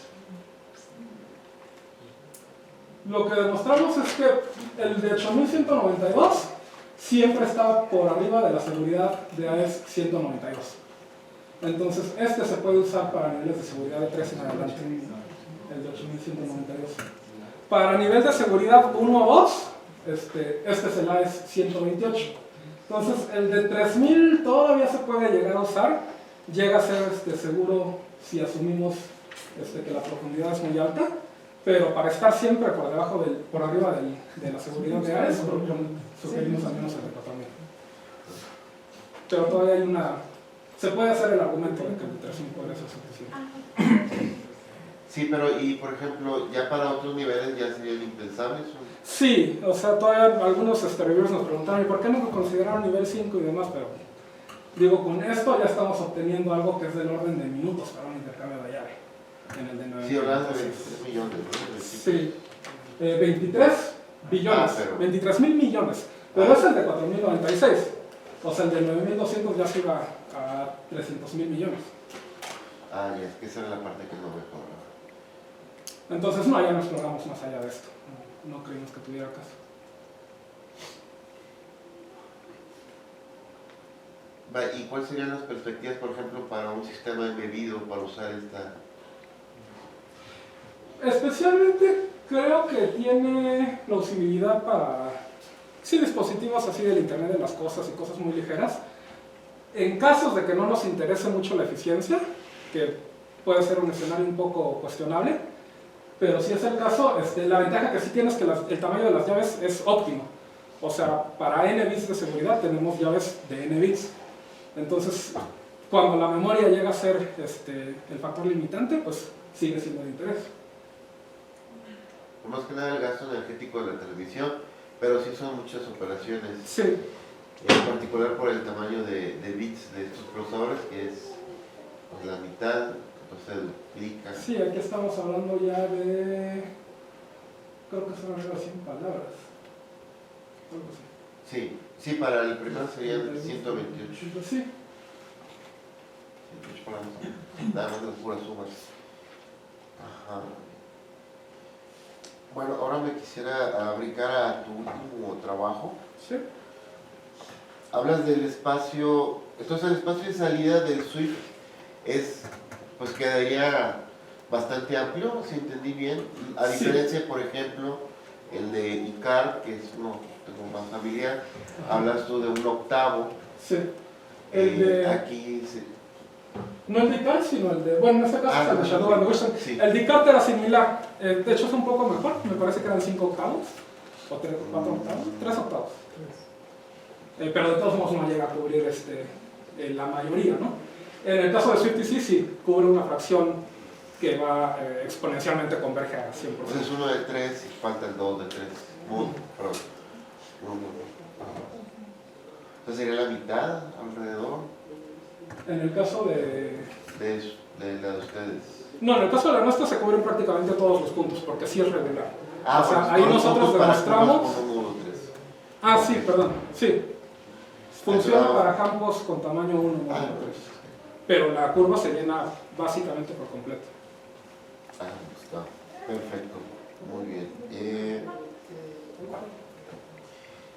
S3: lo que demostramos es que el de 8192 siempre está por arriba de la seguridad de AES 192. Entonces, se puede usar para niveles de seguridad de 3 en adelante, el de 8192. Para nivel de seguridad 1 o 2, este es el AES 128. Entonces, el de 3000 todavía se puede llegar a usar, llega a ser seguro si asumimos que la profundidad es muy alta, pero para estar siempre por arriba de la seguridad de AES, sugerimos al menos el de 4000. Pero todavía se puede hacer el argumento de que el de 3000 podría ser suficiente.
S4: Sí, pero y por ejemplo, ya para otros niveles ya serían impensables.
S3: Sí, o sea, todavía algunos reviewers nos preguntaron, ¿y por qué no lo consideraron nivel 5 y demás? Pero digo, con esto ya estamos obteniendo algo que es del orden de minutos para un intercambio de llave. En el de 9.
S4: Sí, hablando de 23 millones, ¿no?
S3: Sí, 23 billones,
S4: pero
S3: 23.000 millones, pero es el de 4096. O sea, el de 9200 ya se iba a 300.000 millones.
S4: Ya, es que esa era la parte que no me acordaba.
S3: Entonces, no, ya no exploramos más allá de esto. No creímos que tuviera caso.
S4: ¿Y cuáles serían las perspectivas, por ejemplo, para un sistema embebido para usar esta?
S3: Especialmente creo que tiene plausibilidad para dispositivos así del Internet de las cosas y cosas muy ligeras. En casos de que no nos interese mucho la eficiencia, que puede ser un escenario un poco cuestionable, pero si es el caso, la ventaja que sí tiene es que el tamaño de las llaves es óptimo. O sea, para n bits de seguridad tenemos llaves de n bits. Entonces, cuando la memoria llega a ser el factor limitante, pues sigue siendo de interés.
S4: Más que nada el gasto energético de la transmisión, pero sí son muchas operaciones.
S3: Sí.
S4: En particular por el tamaño de bits de estos procesadores, que es pues, la mitad, entonces duplica.
S3: Sí, aquí estamos hablando ya de... creo que son arriba de 100 palabras. Algo así.
S4: Sí, sí, para el primero serían 128.
S3: Sí.
S4: 128 palabras, nada más de las puras sumas. Ajá. Bueno, ahora me quisiera brincar a tu último trabajo.
S3: Sí.
S4: Hablas del espacio, entonces el espacio de salida del Swift pues quedaría bastante amplio, si entendí bien, a diferencia, por ejemplo, el de ICAR, que es uno tengo más familiar, hablas tú de un octavo.
S3: Sí. El de...
S4: aquí
S3: no el de CART, sino el de... bueno, en este caso es el de Shadow Evolution.
S4: Sí.
S3: El de CART era similar. De hecho es un poco mejor. Me parece que eran 5 octavos. O 4 octavos. 3 octavos. Pero de todos modos no llega a cubrir la mayoría, ¿no? En el caso de SwiftUC sí cubre una fracción que va exponencialmente converge a 100%.
S4: Entonces uno de 3 y falta el 2 de 3. Perdón. Entonces sería la mitad alrededor.
S3: En el caso
S4: de la de ustedes.
S3: no, en el caso de la nuestra se cubren prácticamente todos los puntos, porque sí es regular. O sea,
S4: pues,
S3: ahí nosotros demostramos... sí, perdón, sí. Funciona para campos con tamaño 1, módulo 3. Pero la curva se llena básicamente por completo.
S4: Está perfecto, muy bien.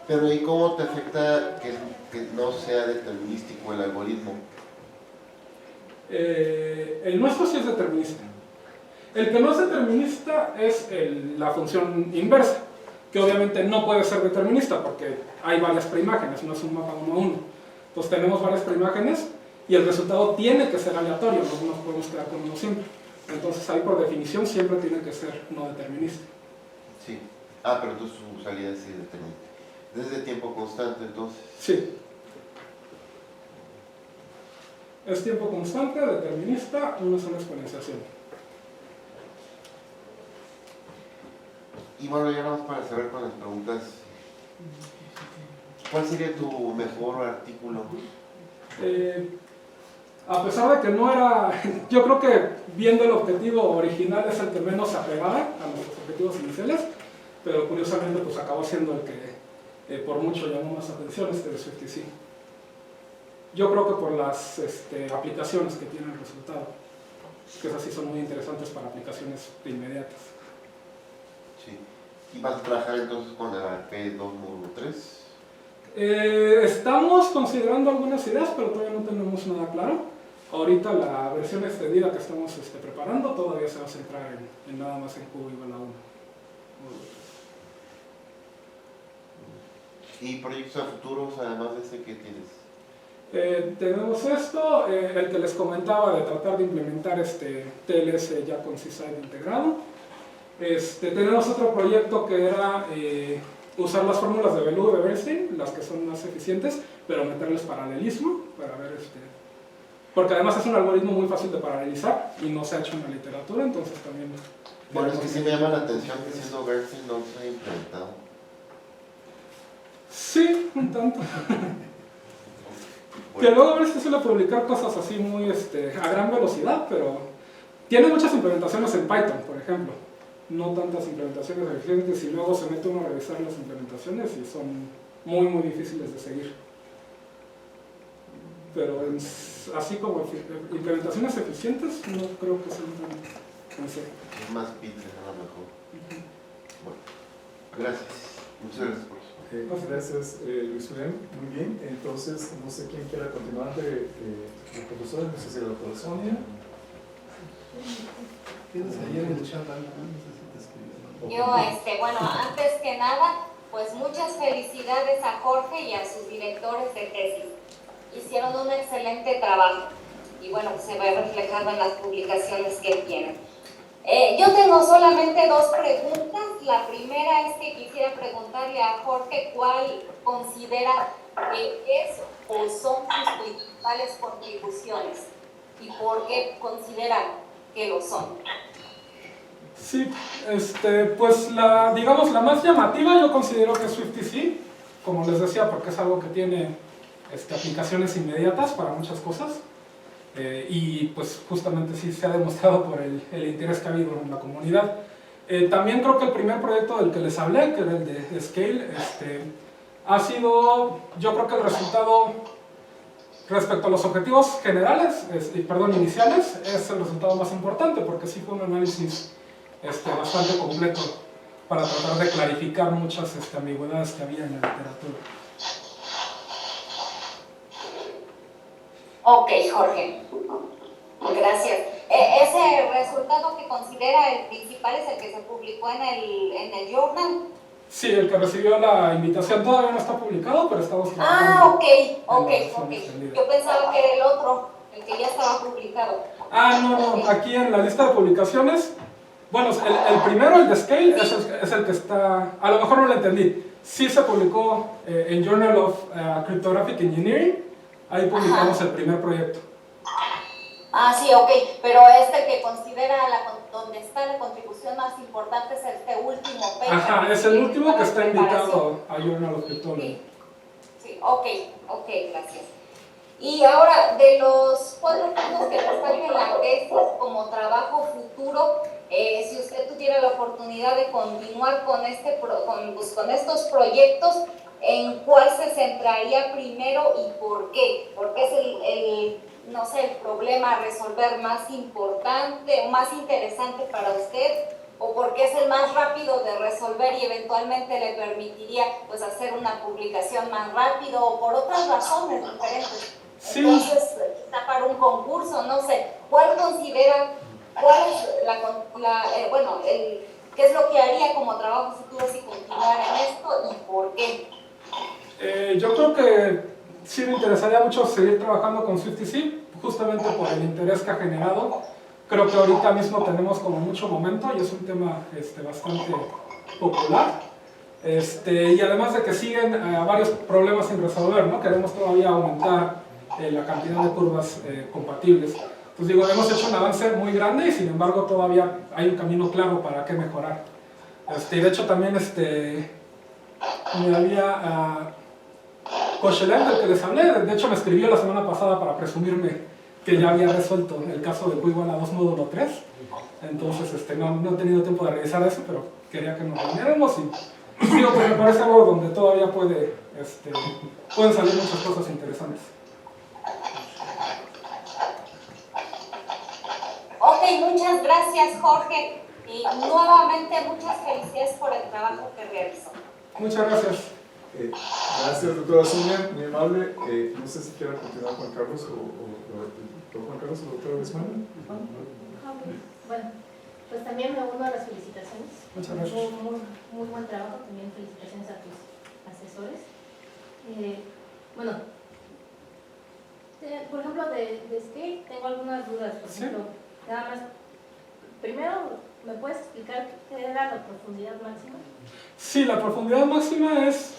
S4: Pero ¿y cómo te afecta que no sea determinístico el algoritmo?
S3: El nuestro sí es determinista. El que no es determinista es la función inversa, que obviamente no puede ser determinista porque hay varias preimágenes, no es un mapa 1 a 1. Entonces tenemos varias preimágenes y el resultado tiene que ser aleatorio, no nos podemos quedar con uno siempre. Entonces ahí por definición siempre tiene que ser no determinista.
S4: Sí. Pero entonces su salida sí es determinista. ¿Desde tiempo constante entonces?
S3: Sí. Es tiempo constante, determinista, una sola exponenciación.
S4: Y bueno, ya nada más para saber con las preguntas, ¿cuál sería tu mejor artículo?
S3: A pesar de que no era, yo creo que viendo el objetivo original es el que menos se apegaba a nuestros objetivos iniciales, pero curiosamente pues acabó siendo el que por mucho llamó más atención, de SwiftUC. Yo creo que por las aplicaciones que tiene el resultado, que esas sí son muy interesantes para aplicaciones inmediatas.
S4: Sí. ¿Y vas a trabajar entonces con la P2 módulo 3?
S3: Estamos considerando algunas ideas, pero todavía no tenemos nada claro. Ahorita la versión extendida que estamos preparando todavía se va a centrar en nada más en Q igual a 1.
S4: ¿Y proyectos a futuros además de este que tienes?
S3: Tenemos esto, el que les comentaba de tratar de implementar TLS ya con C-Side integrado. Tenemos otro proyecto que era usar las fórmulas de Belu de Bernstein, las que son más eficientes, pero meterles paralelismo para ver porque además es un algoritmo muy fácil de paralelizar y no se ha hecho en la literatura, entonces también...
S4: Bueno, es que sí me llama la atención que siendo Bernstein no se ha implementado.
S3: Sí, un tanto. Que luego a ver si suele publicar cosas así muy a gran velocidad, pero tiene muchas implementaciones en Python, por ejemplo. No tantas implementaciones eficientes y luego se mete uno a revisar las implementaciones y son muy difíciles de seguir. Pero así como implementaciones eficientes, no creo que sean tan en serio.
S4: Es más Python a lo mejor. Bueno, gracias. Muchas gracias por eso.
S1: Gracias, Luis Julián. Muy bien. Entonces, no sé quién quiera continuar de profesores. No sé si la doctora Sonia.
S5: ¿Tienes ayer en el chat algo?
S2: Yo, bueno, antes que nada, pues muchas felicidades a Jorge y a sus directores de tesis. Hicieron un excelente trabajo y bueno, se ve reflejado en las publicaciones que tienen. Yo tengo solamente 2 preguntas La primera es que quisiera preguntarle a Jorge cuál considera que es o son sus principales contribuciones y por qué considera que lo son.
S3: Sí, pues digamos la más llamativa yo considero que es SwiftTC, como les decía, porque es algo que tiene aplicaciones inmediatas para muchas cosas. Y pues justamente sí se ha demostrado por el interés que ha habido en la comunidad. También creo que el primer proyecto del que les hablé, que era el de Scale, ha sido, yo creo que el resultado respecto a los objetivos generales, iniciales, es el resultado más importante, porque sí fue un análisis bastante completo para tratar de clarificar muchas ambigüedades que había en la literatura.
S2: Ok, Jorge. Gracias. ¿Ese resultado que considera el principal es el que se publicó en el journal?
S3: Sí, el que recibió la invitación todavía no está publicado, pero estamos trabajando.
S2: Ok. Yo pensaba que era el otro, el que ya estaba publicado.
S3: No, aquí en la lista de publicaciones, bueno, el primero, el de Scale, es el que está, a lo mejor no lo entendí, sí se publicó en Journal of Cryptographic Engineering, ahí publicamos el primer proyecto.
S2: Sí, ok, pero que considera donde está la contribución más importante es este último paper.
S3: Es el último que está indicado a Journal of Cryptography.
S2: Sí, ok, gracias. Y ahora, de los 4 puntos que nos salen en la tesis como trabajo futuro, si usted tuviera la oportunidad de continuar con estos proyectos, ¿en cuál se centraría primero y por qué? Porque es el problema a resolver más importante o más interesante para usted, o porque es el más rápido de resolver y eventualmente le permitiría pues hacer una publicación más rápido, o por otras razones diferentes.
S3: Sí.
S2: Entonces, quizá para un concurso, no sé, qué es lo que haría como trabajo futuro si continuara en esto y por qué?
S3: Yo creo que sí me interesaría mucho seguir trabajando con SwiftTC, justamente por el interés que ha generado. Creo que ahorita mismo tenemos como mucho momento y es un tema bastante popular. Y además de que siguen varios problemas sin resolver, ¿no? Queremos todavía aumentar la cantidad de curvas compatibles. Entonces digo, hemos hecho un avance muy grande y sin embargo todavía hay un camino claro para qué mejorar. De hecho también me había Kochelet, del que les hablé, de hecho me escribió la semana pasada para presumirme que ya había resuelto el caso de Q igual a 2 módulo 3. Entonces no he tenido tiempo de revisar eso, pero quería que nos reuniéramos y digo, pues me parece algo donde todavía pueden salir muchas cosas interesantes.
S2: Ok, muchas gracias, Jorge, y nuevamente muchas felicidades por el trabajo que realizó.
S3: Muchas gracias.
S1: Gracias, doctora Sonia, muy amable. No sé si quieren continuar Juan Carlos o Juan Carlos o doctora Guzmán.
S6: Bueno, pues también me uno a las felicitaciones.
S3: Muchas gracias.
S6: Muy buen trabajo, también felicitaciones a tus asesores. Por ejemplo, de Scale tengo algunas dudas. Por ejemplo, nada más, primero, ¿me puedes explicar qué era la profundidad máxima?
S3: Sí, la profundidad máxima es,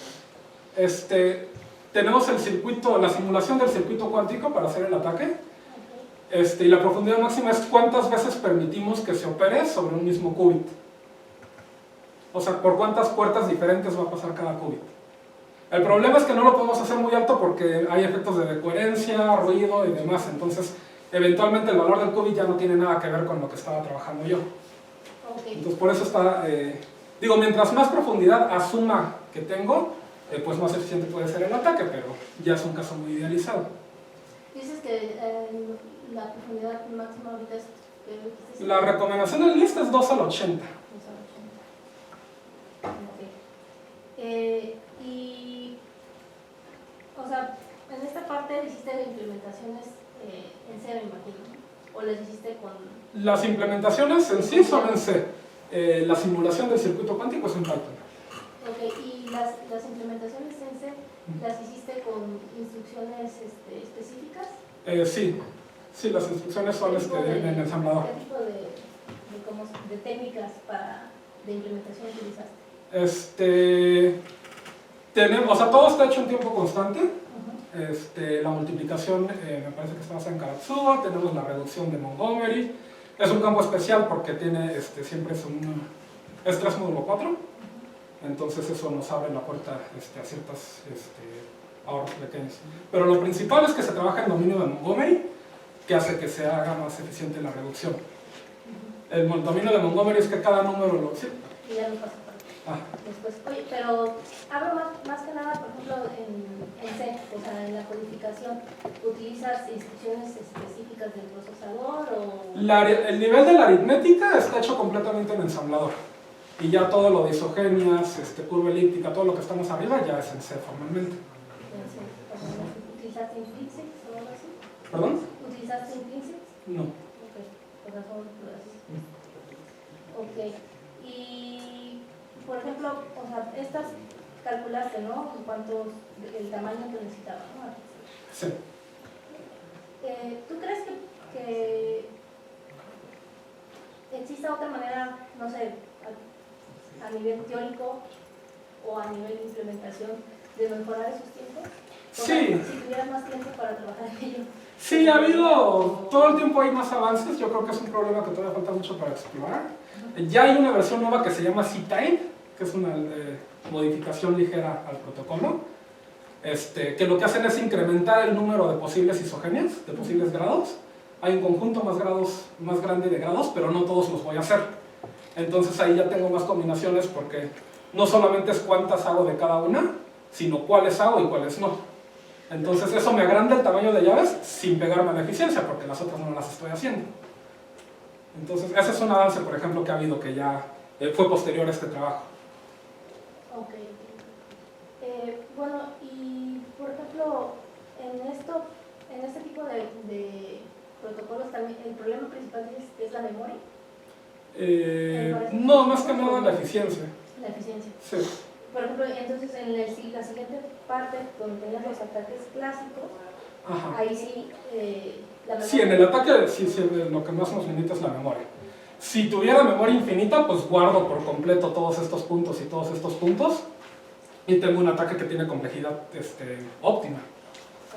S3: tenemos el circuito, la simulación del circuito cuántico para hacer el ataque. Y la profundidad máxima es cuántas veces permitimos que se opere sobre un mismo qubit. O sea, por cuántas puertas diferentes va a pasar cada qubit. El problema es que no lo podemos hacer muy alto porque hay efectos de decoherencia, ruido y demás. Entonces, eventualmente el valor del qubit ya no tiene nada que ver con lo que estaba trabajando yo. Entonces, por eso está... mientras más profundidad asuma que tengo, pues más eficiente puede ser el ataque, pero ya es un caso muy idealizado.
S6: Dices que la profundidad máxima ahorita es...
S3: La recomendación del list es 2 al 80.
S6: 2 al 80. O sea, en esta parte hiciste implementaciones en C, me imagino, ¿o las hiciste con...?
S3: Las implementaciones en sí son en C. La simulación del circuito cuántico es en Python.
S6: Ok, ¿y las implementaciones en C las hiciste con instrucciones específicas?
S3: Sí, las instrucciones son en ensamblador.
S6: ¿Qué tipo de técnicas para de implementación utilizaste?
S3: Tenemos, o sea, todo está hecho en tiempo constante.
S6: Ujú.
S3: La multiplicación me parece que está basada en Karatsuba, tenemos la reducción de Montgomery. Es un campo especial porque tiene, siempre es 3 módulo 4, entonces eso nos abre la puerta a ciertos ahorros pequeños. Pero lo principal es que se trabaja en dominio de Montgomery, que hace que se haga más eficiente la reducción. El dominio de Montgomery es que cada número lo... ¿sí?
S6: Y ya lo paso por aquí.
S3: Ah.
S6: Después, oye, pero hablo más que nada, por ejemplo, en C, o sea, en la codificación, ¿utilizas instrucciones específicas del procesador o...?
S3: El nivel de la aritmética está hecho completamente en ensamblador. Y ya todo lo de isogenias, curva elíptica, todo lo que estamos arriba ya es en C formalmente.
S6: ¿Utilizaste implicit o algo así?
S3: ¿Perdón?
S6: ¿Utilizaste implicit?
S3: No.
S6: Ok, por razón, ok. Y, por ejemplo, o sea, estas calculaste, ¿no? En cuanto el tamaño que necesitaba, ¿no?
S3: Sí.
S6: ¿Tú crees que exista otra manera, no sé, a nivel teórico o a nivel de implementación de mejorar esos tiempos? O sea,
S3: Sí.
S6: si tuvieras más tiempo para trabajar en ello.
S3: Sí, ha habido, todo el tiempo hay más avances, yo creo que es un problema que todavía falta mucho para explorar. Ya hay una versión nueva que se llama C-Time, que es una modificación ligera al protocolo, que lo que hacen es incrementar el número de posibles isogenias, de posibles grados. Hay un conjunto más grande de grados, pero no todos los voy a hacer. Entonces ahí ya tengo más combinaciones porque no solamente es cuántas hago de cada una, sino cuáles hago y cuáles no. Entonces eso me agranda el tamaño de llaves sin pegarme a la eficiencia, porque las otras no las estoy haciendo. Entonces ese es un avance, por ejemplo, que ha habido, que ya fue posterior a este trabajo.
S6: Ok. Bueno, y por ejemplo, en este tipo de protocolos también, el problema principal es la memoria.
S3: No, más que nada la eficiencia.
S6: La eficiencia.
S3: Sí.
S6: Por ejemplo, entonces en la siguiente parte, donde tenías los ataques clásicos,
S3: Ajá.
S6: ahí sí, la memoria...
S3: Sí, en el ataque sí, lo que más nos limita es la memoria. Si tuviera memoria infinita, pues guardo por completo todos estos puntos y todos estos puntos, y tengo un ataque que tiene complejidad óptima.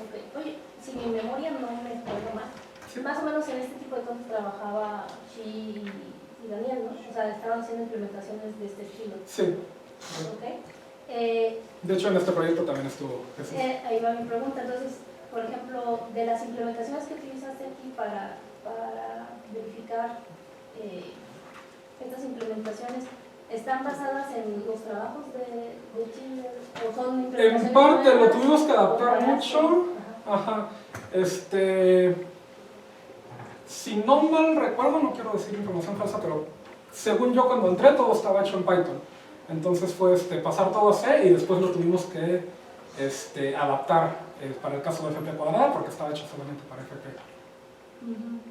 S6: Ok. Oye, si mi memoria no me falla mal,
S3: Sí.
S6: más o menos en este tipo de cosas trabajaba Xi y Daniel, ¿no? O sea, estaban haciendo implementaciones de este estilo.
S3: Sí.
S6: Ok.
S3: De hecho, en este proyecto también estuvo Jesús.
S6: Ahí va mi pregunta. Entonces, por ejemplo, de las implementaciones que utilizaste aquí para verificar estas implementaciones, ¿están basadas en los trabajos de Chile o son implementaciones
S3: En parte lo
S6: nuevas?
S3: tuvimos que adaptar
S6: ¿O
S3: mucho.
S6: Ajá.
S3: Ajá. Si no mal recuerdo, no quiero decir información falsa, pero según yo cuando entré todo estaba hecho en Python. Entonces fue pasar todo a C y después lo tuvimos que adaptar para el caso de FP cuadrada porque estaba hecho solamente para FP.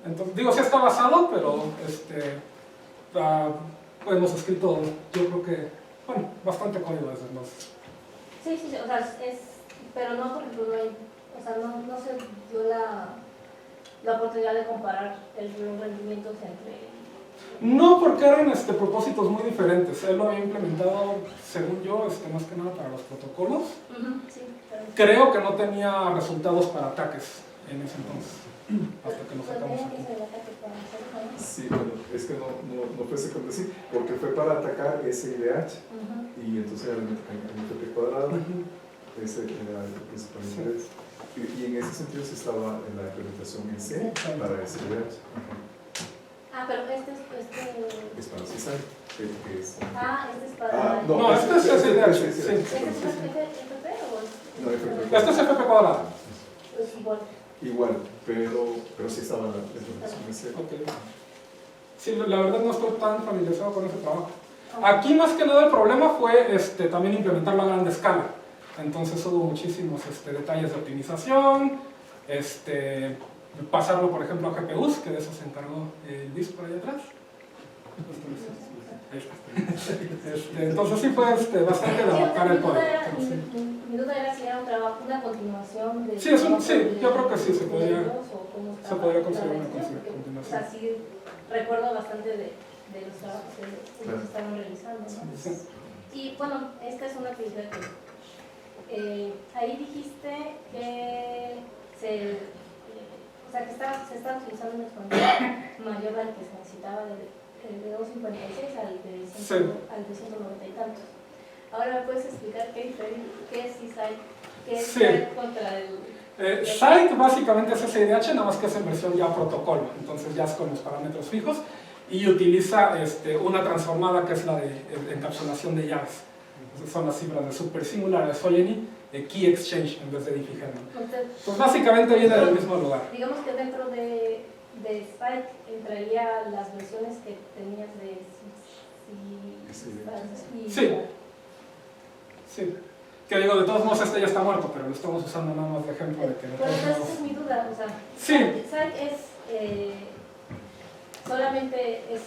S3: Entonces, digo, sí está basado, pero hemos escrito, yo creo que, bueno, bastante código desde entonces.
S6: Sí, sí, sí, o sea, pero no, por ejemplo, o sea, no se dio la oportunidad de comparar los rendimientos entre...
S3: No, porque eran propósitos muy diferentes. Él lo había implementado, según yo, más que nada para los protocolos.
S6: Sí, claro.
S3: Creo que no tenía resultados para ataques en ese entonces, hasta que lo sacamos aquí.
S1: Sí, bueno, es que no fue secuencia, sí, porque fue para atacar SIDH y entonces era en FP cuadrado, ese era el principal interés. Y en ese sentido sí estaba en la implementación en C para SIDH.
S6: Ah, pero
S1: Es para CISAI, que es...
S6: este es para...
S3: No, este es SIDH, sí.
S6: ¿Este es FP o es...?
S1: No, FP.
S3: Este es FP cuadrado.
S6: Pues igual.
S1: Igual, pero sí estaba en la implementación en C.
S3: Ok. Sí, la verdad no estoy tan familiarizado con ese trabajo. Aquí más que nada el problema fue también implementarlo a gran escala. Entonces hubo muchísimos detalles de optimización, pasarlo por ejemplo a GPUs, que de eso se encargó Luis por ahí atrás. Entonces sí fue bastante de adaptar el código.
S6: Mi duda era si era un trabajo, una continuación de...
S3: Sí, yo creo que sí, se podría considerar una
S6: O sea,
S3: continuación.
S6: sí, recuerdo bastante de los trabajos que ellos estaban realizando, ¿no?
S3: Sí.
S6: Y bueno, esta es una actividad que ahí dijiste que o sea, que se está utilizando un exponente mayor al que se necesitaba de 256 al de 190 y tantos. Ahora me puedes explicar qué es CSIDH, qué es CSIDH contra el...
S3: SIDE básicamente es SIDH, nada más que es en versión ya protocolo, entonces ya es con los parámetros fijos y utiliza una transformada que es la de encapsulación de llaves. Entonces son las cifras de super singular, de Soyeni, de key exchange en vez de Diffie-Hellman. Pues básicamente viene del mismo lugar.
S6: Digamos que dentro de Spike entraría las versiones que tenías de
S3: Sí. Sí. Que digo, de todos modos este ya está muerto, pero lo estamos usando nada más de ejemplo de que de
S6: Pues
S3: todos
S6: esa
S3: modos...
S6: es mi duda, o sea,
S3: Sí.
S6: Spike es solamente es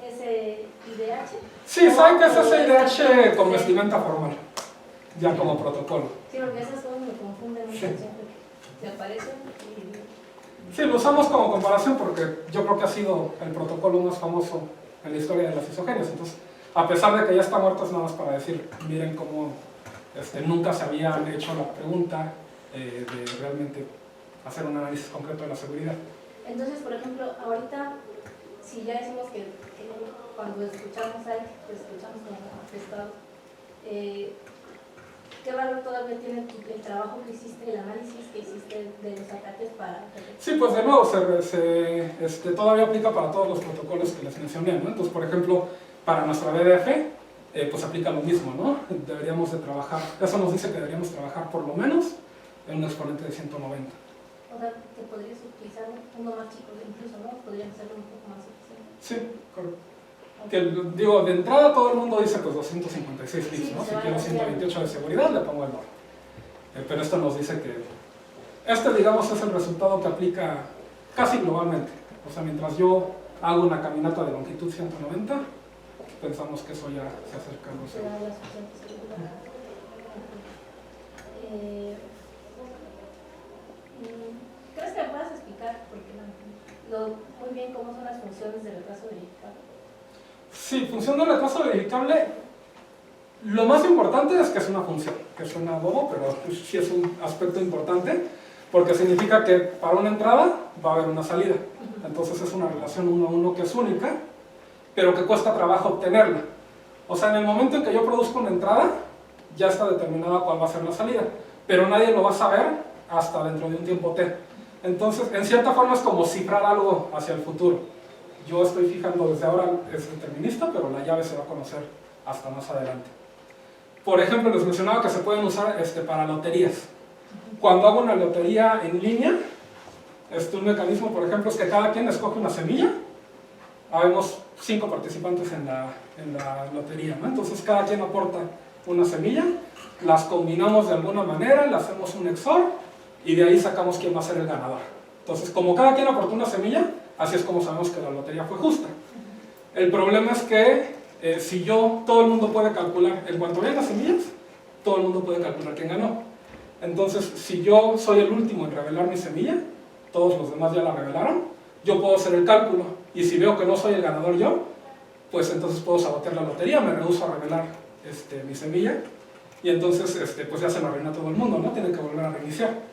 S6: ese IDH.
S3: Sí, saben que es SIDH con vestimenta formal, ya como protocolo.
S6: Sí, porque esas cosas me confunden mucho siempre que aparecen.
S3: Sí, lo usamos como comparación porque yo creo que ha sido el protocolo más famoso en la historia de las isogenias. Entonces, a pesar de que ya está muerto, es nada más para decir, miren cómo nunca se habían hecho la pregunta de realmente hacer un análisis concreto de la seguridad.
S6: Entonces, por ejemplo, ahorita, si ya decimos que cuando escuchamos AIC, pues escuchamos como atestado, ¿qué valor todavía tiene el trabajo que hiciste, el análisis que hiciste de los ataques para...
S3: Sí, pues de nuevo, todavía aplica para todos los protocolos que les mencioné, ¿no? Entonces, por ejemplo, para nuestra BDF, pues aplica lo mismo, ¿no? Deberíamos de trabajar, eso nos dice que deberíamos trabajar por lo menos en un exponente de 190.
S6: O sea, que podrías utilizar uno más chico, incluso, ¿no? Podríamos hacerlo un poco más eficiente.
S3: Sí, correcto. Que, digo, de entrada todo el mundo dice pues 256 bits, ¿no? Si quiero 128 de seguridad, le pongo el doble. Pero esto nos dice que digamos, es el resultado que aplica casi globalmente. O sea, mientras yo hago una caminata de longitud 190, pensamos que eso ya se acerca a los seguros.
S6: ¿Crees que me puedas explicar muy bien cómo son las funciones de retraso verificable?
S3: Sí, función de retraso verificable, lo más importante es que es una función, que suena bobo, pero sí es un aspecto importante, porque significa que para una entrada va a haber una salida. Entonces es una relación 1 a 1 que es única, pero que cuesta trabajo obtenerla. O sea, en el momento en que yo produzco una entrada, ya está determinada cuál va a ser la salida, pero nadie lo va a saber hasta dentro de un tiempo T. Entonces, en cierta forma es como cifrar algo hacia el futuro. Yo estoy fijando desde ahora, es determinista, pero la llave se va a conocer hasta más adelante. Por ejemplo, les mencionaba que se pueden usar para loterías. Cuando hago una lotería en línea, un mecanismo, por ejemplo, es que cada quien escoge una semilla. Habemos 5 participantes en la lotería, ¿no? Entonces cada quien aporta una semilla, las combinamos de alguna manera, le hacemos un XOR y de ahí sacamos quién va a ser el ganador. Entonces, como cada quien aportó una semilla, así es como sabemos que la lotería fue justa. El problema es que si todo el mundo puede calcular, en cuanto vean las semillas, todo el mundo puede calcular quién ganó. Entonces, si yo soy el último en revelar mi semilla, todos los demás ya la revelaron, yo puedo hacer el cálculo, y si veo que no soy el ganador yo, pues entonces puedo sabotear la lotería, me rehuso a revelar mi semilla, y entonces pues ya se me arruina todo el mundo, ¿no? Tienen que volver a reiniciar.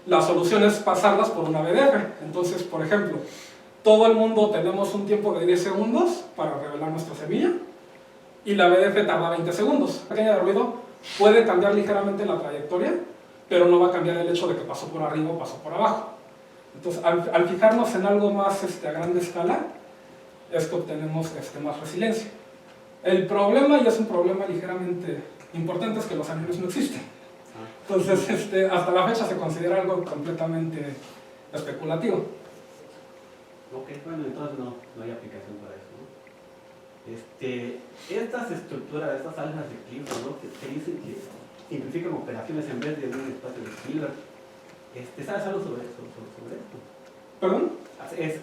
S3: La solución es pasarlas por una BDF. Entonces, por ejemplo, todo el mundo tenemos un tiempo de 10 segundos para revelar nuestra semilla, y la BDF tarda 20 segundos. Pequeña de ruido puede cambiar ligeramente la trayectoria, pero no va a cambiar el hecho de que pasó por arriba o pasó por abajo. Entonces, al fijarnos en algo más a gran escala, es que obtenemos más resiliencia. El problema, y es un problema ligeramente importante, es que los anillos no existen. Entonces, hasta la fecha se considera algo completamente especulativo.
S5: Ok, bueno, entonces no hay aplicación para eso, ¿no? Estas estructuras, estas aljas de Clifford, ¿no? Que dicen que simplifican operaciones en vez de un espacio de Hilbert. ¿Sabes algo sobre esto?
S3: ¿Perdón?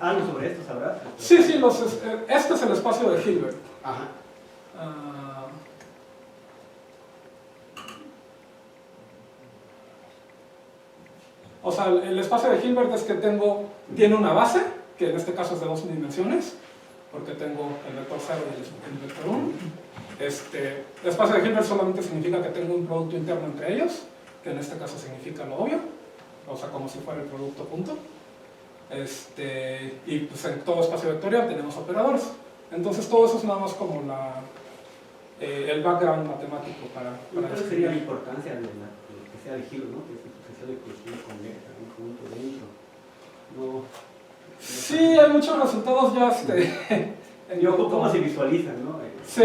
S5: ¿Algo sobre esto sabrás?
S3: Sí, este es el espacio de Hilbert.
S5: Ajá.
S3: O sea, el espacio de Hilbert es que tiene una base, que en este caso es de 2 dimensiones, porque tengo el vector 0 y el vector 1. Espacio de Hilbert solamente significa que tengo un producto interno entre ellos, que en este caso significa lo obvio, o sea, como si fuera el producto punto. Y pues en todo espacio vectorial tenemos operadores. Entonces todo eso es nada más como el background matemático para
S5: ¿Cuál
S3: describir.
S5: sería la importancia de lo que sea de Hilbert, ¿no? Que es una sucesión de ecuaciones convexas, un conjunto dentro? No,
S3: Sí, hay muchos resultados ya
S5: ¿Cómo se visualizan, no?
S3: Sí.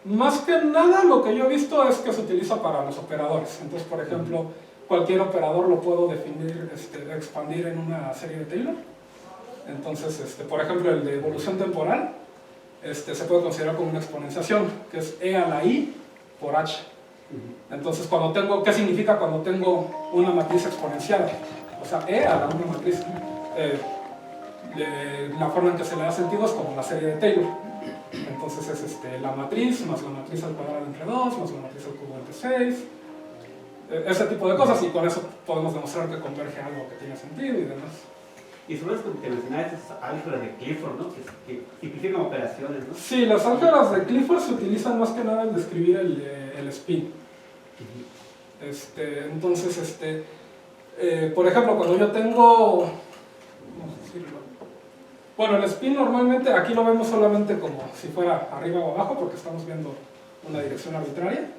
S3: Más que nada lo que yo he visto es que se utiliza para los operadores. Entonces, por ejemplo, cualquier operador lo puedo definir, expandir en una serie de Taylor. Entonces, por ejemplo, el de evolución temporal se puede considerar como una exponenciación, que es E a la I por H. Entonces, ¿qué significa cuando tengo una matriz exponencial? O sea, E a la una matriz. La forma en que se le da sentido es como la serie de Taylor. Entonces es la matriz más la matriz al cuadrado entre 2, más la matriz al cubo entre 6. Ese tipo de cosas, y con eso podemos demostrar que converge algo que tiene sentido y demás.
S5: Y sobre eso que mencionaste, esas álgebras de Clifford, ¿no? Que simplifican operaciones, ¿no?
S3: Sí, las álgebras de Clifford se utilizan más que nada en describir el spin. Entonces, por ejemplo, cuando yo tengo, ¿cómo decirlo? Bueno, el spin normalmente aquí lo vemos solamente como si fuera arriba o abajo, porque estamos viendo una dirección arbitraria,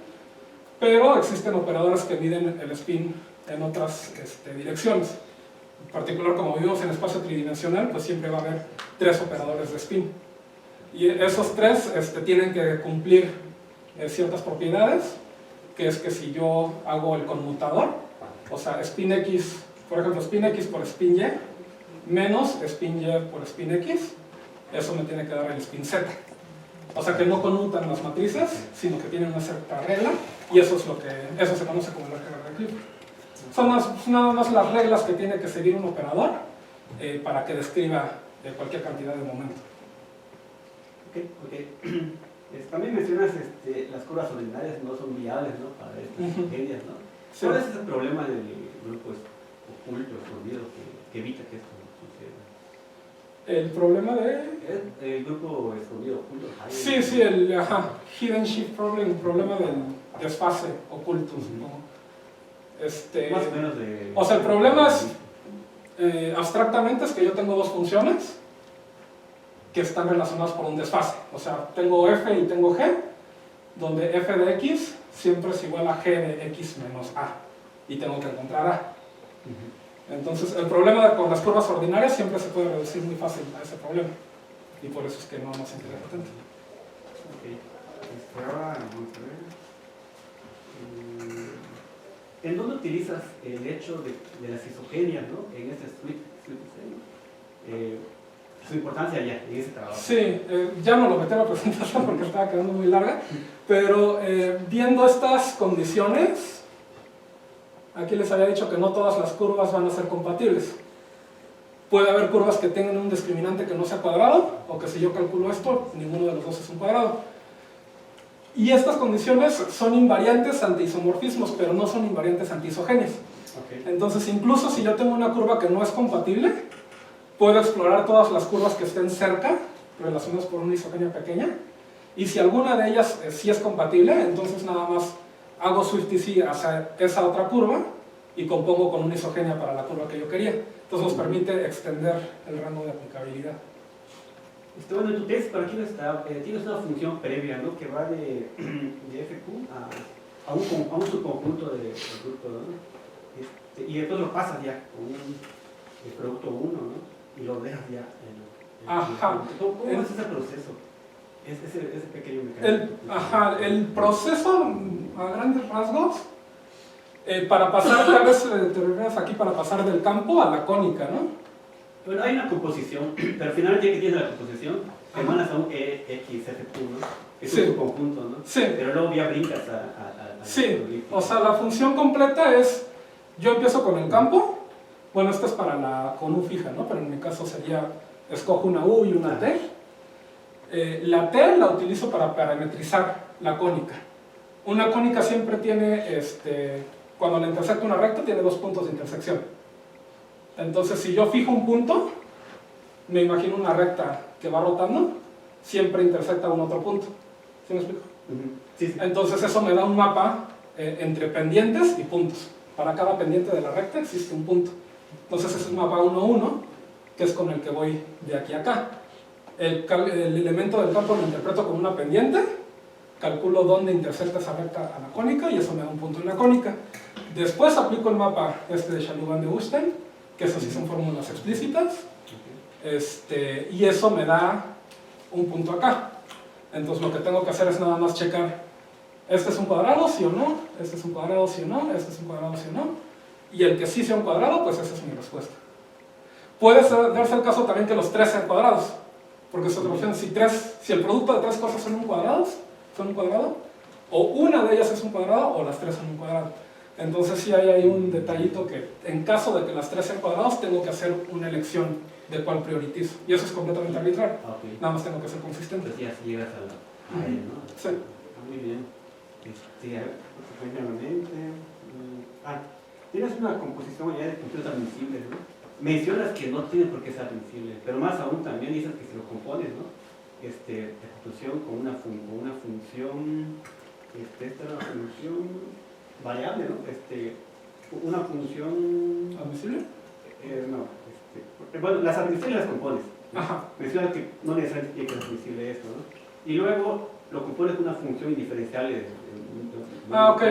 S3: pero existen operadores que miden el spin en otras direcciones. En particular, como vivimos en espacio tridimensional, pues siempre va a haber 3 operadores de spin. Y esos 3 tienen que cumplir ciertas propiedades, que es que si yo hago el conmutador, o sea, spin x, por ejemplo, spin x por spin y, menos spin y por spin x, eso me tiene que dar el spin z. O sea que no conmutan las matrices, sino que tienen una cierta regla, y eso se conoce como la regla de Clifford. Son nada más las reglas que tiene que seguir un operador para que describa cualquier cantidad de momento.
S5: Ok. También mencionas las curvas ordinarias no son viables, ¿no? Para estas medias, ¿no?
S3: Sí.
S5: ¿Cuál es ese problema del grupo oculto, escondido, que evita que esto suceda?
S3: El problema de...
S5: El grupo escondido, oculto.
S3: Sí, el hidden shift problem, el problema del desfase oculto. ¿No?
S5: Más o menos de...
S3: O sea, el problema es, abstractamente, es que yo tengo 2 funciones que están relacionadas por un desfase. O sea, tengo f y tengo g, donde f de x siempre es igual a g de x menos a, y tengo que encontrar a. Entonces, el problema con las curvas ordinarias siempre se puede reducir muy fácil a ese problema, y por eso es que no nos interesa tanto.
S5: Ahora vamos a ver. ¿En dónde utilizas el hecho de las isogenias, ¿no? En este split su importancia ya en ese trabajo.
S3: Sí, ya no lo metí a la presentación porque estaba quedando muy larga, pero viendo estas condiciones, aquí les había dicho que no todas las curvas van a ser compatibles. Puede haber curvas que tengan un discriminante que no sea cuadrado, o que si yo calculo esto, ninguno de los dos es un cuadrado. Y estas condiciones son invariantes ante isomorfismos, pero no son invariantes ante isogenias.
S5: Okay.
S3: Entonces, incluso si yo tengo una curva que no es compatible, puedo explorar todas las curvas que estén cerca, relacionadas por una isogenia pequeña, y si alguna de ellas sí es compatible, entonces nada más hago Swift-TC hacia esa otra curva y compongo con una isogenia para la curva que yo quería. Entonces nos permite extender el rango de aplicabilidad.
S5: Bueno, en tu tesis, por aquí tienes una función previa, ¿no? Que va de FQ a un subconjunto del producto, ¿no? Y después lo pasas ya con el producto 1, ¿no? Y lo dejas ya
S3: Ajá.
S5: ¿Cómo es ese proceso? Ese pequeño mecanismo.
S3: El proceso, a grandes rasgos, para pasar, tal vez te refieres aquí, para pasar del campo a la cónica, ¿no?
S5: Bueno, hay una composición, pero finalmente ya que tienes la composición, te mandas a un EXFQ, ¿no? Es un subconjunto, ¿no?
S3: Sí.
S5: Pero luego ya brincas a
S3: Sí, o sea, la función completa es, yo empiezo con el campo, bueno, esta es para la con U fija, ¿no? Pero en mi caso sería, escojo una U y una T. La T la utilizo para parametrizar la cónica. Una cónica siempre tiene, cuando le intersecta una recta, tiene 2 puntos de intersección. Entonces, si yo fijo un punto, me imagino una recta que va rotando, siempre intersecta un otro punto. ¿Sí me explico?
S5: Sí, sí.
S3: Entonces eso me da un mapa entre pendientes y puntos. Para cada pendiente de la recta existe un punto. Entonces es un mapa 1, 1, que es con el que voy de aquí a acá. El elemento del campo lo interpreto como una pendiente, calculo dónde intersecta esa recta anacónica y eso me da un punto en la cónica. Después aplico el mapa de Chaluban de Usten, que eso sí son fórmulas explícitas, y eso me da un punto acá. Entonces lo que tengo que hacer es nada más checar, este es un cuadrado, sí o no, este es un cuadrado, sí o no, este es un cuadrado, sí o no, y el que sí sea un cuadrado, pues esa es mi respuesta. Puede darse el caso también que los tres sean cuadrados, porque es otra opción. Si el producto de tres cosas son un cuadrado, o una de ellas es un cuadrado, o las tres son un cuadrado. Entonces sí hay ahí un detallito que en caso de que las tres sean cuadrados, tengo que hacer una elección de cuál prioritizo. Y eso es completamente arbitrario.
S5: Ok.
S3: Nada más tengo que ser consistente.
S5: Entonces ya llegas a él, ¿no?
S3: Sí.
S5: Muy bien. A ver, nuevamente. Tienes una composición ya de puntos admisibles, ¿no? Mencionas que no tiene por qué ser admisible, pero más aún también dices que si lo compones, ¿no? De conclusión con una función, esta era una función variable, ¿no? Una función...
S3: ¿Admisible?
S5: No, bueno, las admisibles las compones.
S3: Ajá.
S5: Menciona que no necesariamente tiene que ser admisible esto, ¿no? Y luego lo compones con una función indiferenciable.
S3: Ok.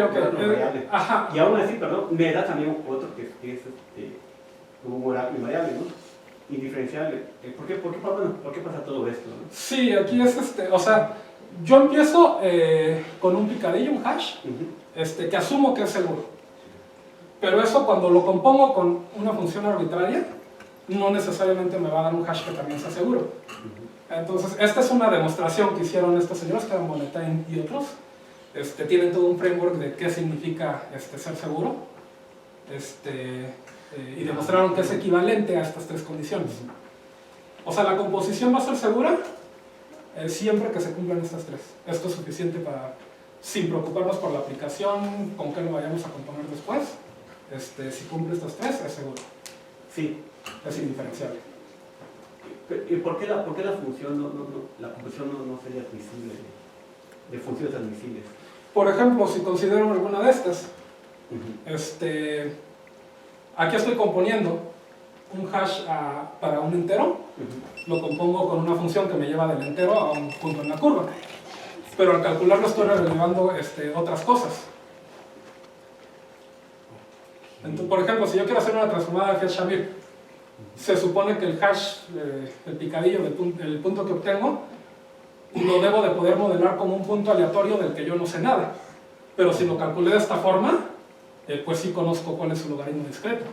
S5: Ajá. Y aún así, perdón, me da también otro que es invariable, ¿no? Indiferenciable. ¿Por qué pasa todo esto, no?
S3: Sí, aquí es o sea, yo empiezo con un picadillo, un hash, que asumo que es seguro. Pero eso cuando lo compongo con una función arbitraria, no necesariamente me va a dar un hash que también sea seguro. Entonces, esta es una demostración que hicieron estos señores, que eran Bonnetain y otros. Tienen todo un framework de qué significa ser seguro. Y demostraron que es equivalente a estas tres condiciones. O sea, la composición va a ser segura siempre que se cumplan estas tres. Esto es suficiente para, sin preocuparnos por la aplicación, con qué lo vayamos a componer después. Si cumple estas tres, es seguro.
S5: Sí.
S3: Es indiferenciable.
S5: ¿Y por qué la función la composición no sería admisible de funciones admisibles?
S3: Por ejemplo, si considero alguna de estas, aquí estoy componiendo un hash para un entero, lo compongo con una función que me lleva del entero a un punto en la curva. Pero al calcularlo estoy relevando otras cosas. Entonces, por ejemplo, si yo quiero hacer una transformada de Fiat-Shamir, se supone que el hash, el picadillo del punto que obtengo, lo debo de poder modelar como un punto aleatorio del que yo no sé nada. Pero si lo calculé de esta forma, pues sí conozco cuál es su logaritmo discreto.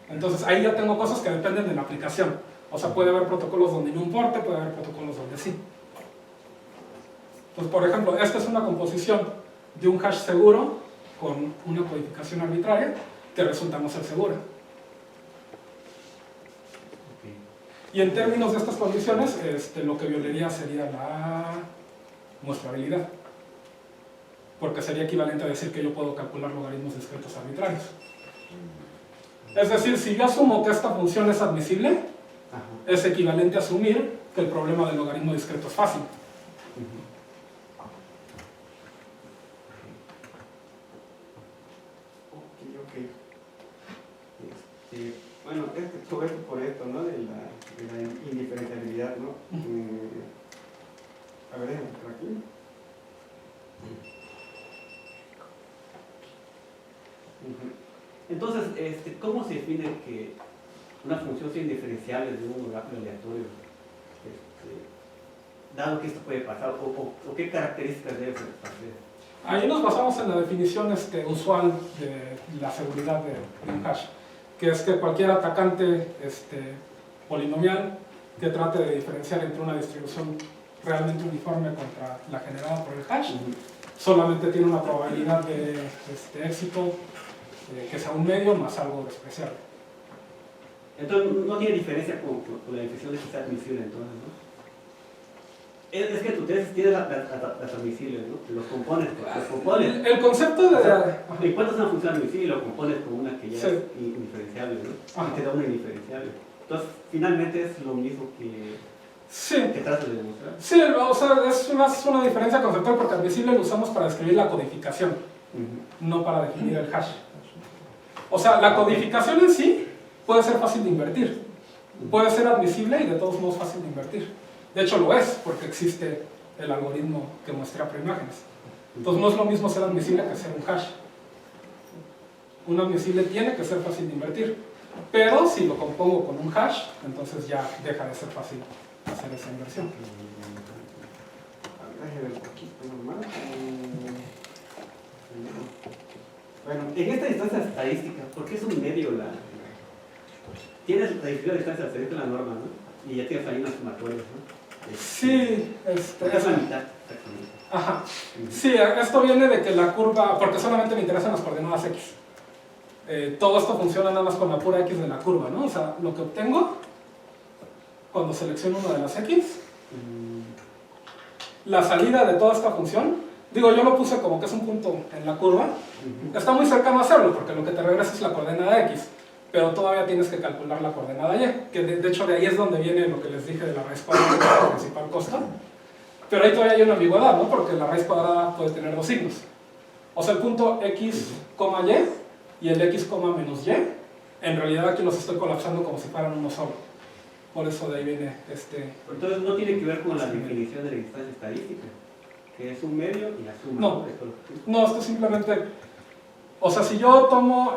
S3: Entonces ahí ya tengo cosas que dependen de la aplicación. O sea, puede haber protocolos donde no importe, puede haber protocolos donde sí. Entonces, por ejemplo, esta es una composición de un hash seguro con una codificación arbitraria que resulta no ser segura. Y en términos de estas condiciones, lo que violaría sería la muestrabilidad. Porque sería equivalente a decir que yo puedo calcular logaritmos discretos arbitrarios. Es decir, si yo asumo que esta función es admisible, es equivalente a asumir que el problema del logaritmo discreto es fácil.
S5: Bueno, todo esto por esto, ¿no? De la indiferenciabilidad, ¿no? A ver, por aquí. Entonces, ¿cómo se define que una función sea indiferenciable de un oráculo aleatorio? Dado que esto puede pasar, o qué características debe satisfacer.
S3: Ahí nos basamos en la definición usual de la seguridad de un hash, que es que cualquier atacante polinomial que trate de diferenciar entre una distribución realmente uniforme contra la generada por el hash, solamente tiene una probabilidad de éxito que sea un medio más algo despreciable.
S5: Entonces no tiene diferencia con la definición de que sea admisible, entonces, ¿no? Es que tu tesis tiene las admisibles, ¿no? Los compones.
S3: El concepto de...
S5: O sea, encuentras una función admisible y lo compones como una que ya
S3: Sí.
S5: es indiferenciable, ¿no?
S3: Ajá.
S5: Y te da una indiferenciable. Entonces, finalmente es lo mismo que
S3: Sí,
S5: tratas de demostrar.
S3: sí, o sea, es una diferencia conceptual porque admisible lo usamos para describir la codificación, no para definir el hash. O sea, la codificación en sí puede ser fácil de invertir, puede ser admisible y de todos modos fácil de invertir. De hecho lo es, porque existe el algoritmo que muestra preimágenes. Entonces no es lo mismo ser admisible que ser un hash. Un admisible tiene que ser fácil de invertir, pero si lo compongo con un hash, entonces ya deja de ser fácil hacer esa inversión.
S5: Déjame ver un poquito nomás. Bueno, en esta distancia estadística, ¿por qué es un medio la...? Tienes la distancia estadística en la norma, ¿no? Y ya tienes ahí unas sumatorias, ¿no?
S3: Sí,
S5: Es la mitad, exactamente.
S3: ajá. Sí, esto viene de que la curva, porque solamente me interesan las coordenadas x. Todo esto funciona nada más con la pura x de la curva, ¿no? O sea, lo que obtengo cuando selecciono una de las x, la salida de toda esta función, digo, yo lo puse como que es un punto en la curva, está muy cercano a hacerlo, porque lo que te regresa es la coordenada x, pero todavía tienes que calcular la coordenada y, que de hecho de ahí es donde viene lo que les dije de la raíz cuadrada del principal costo. Pero ahí todavía hay una ambigüedad, ¿no? Porque la raíz cuadrada puede tener dos signos. O sea, el punto x, y el x, menos y, en realidad aquí los estoy colapsando como si fueran uno solo. Por eso de ahí viene este...
S5: Entonces no tiene que ver con la definición de la distancia estadística, que es un medio y la suma.
S3: No, no, esto simplemente... O sea, si yo tomo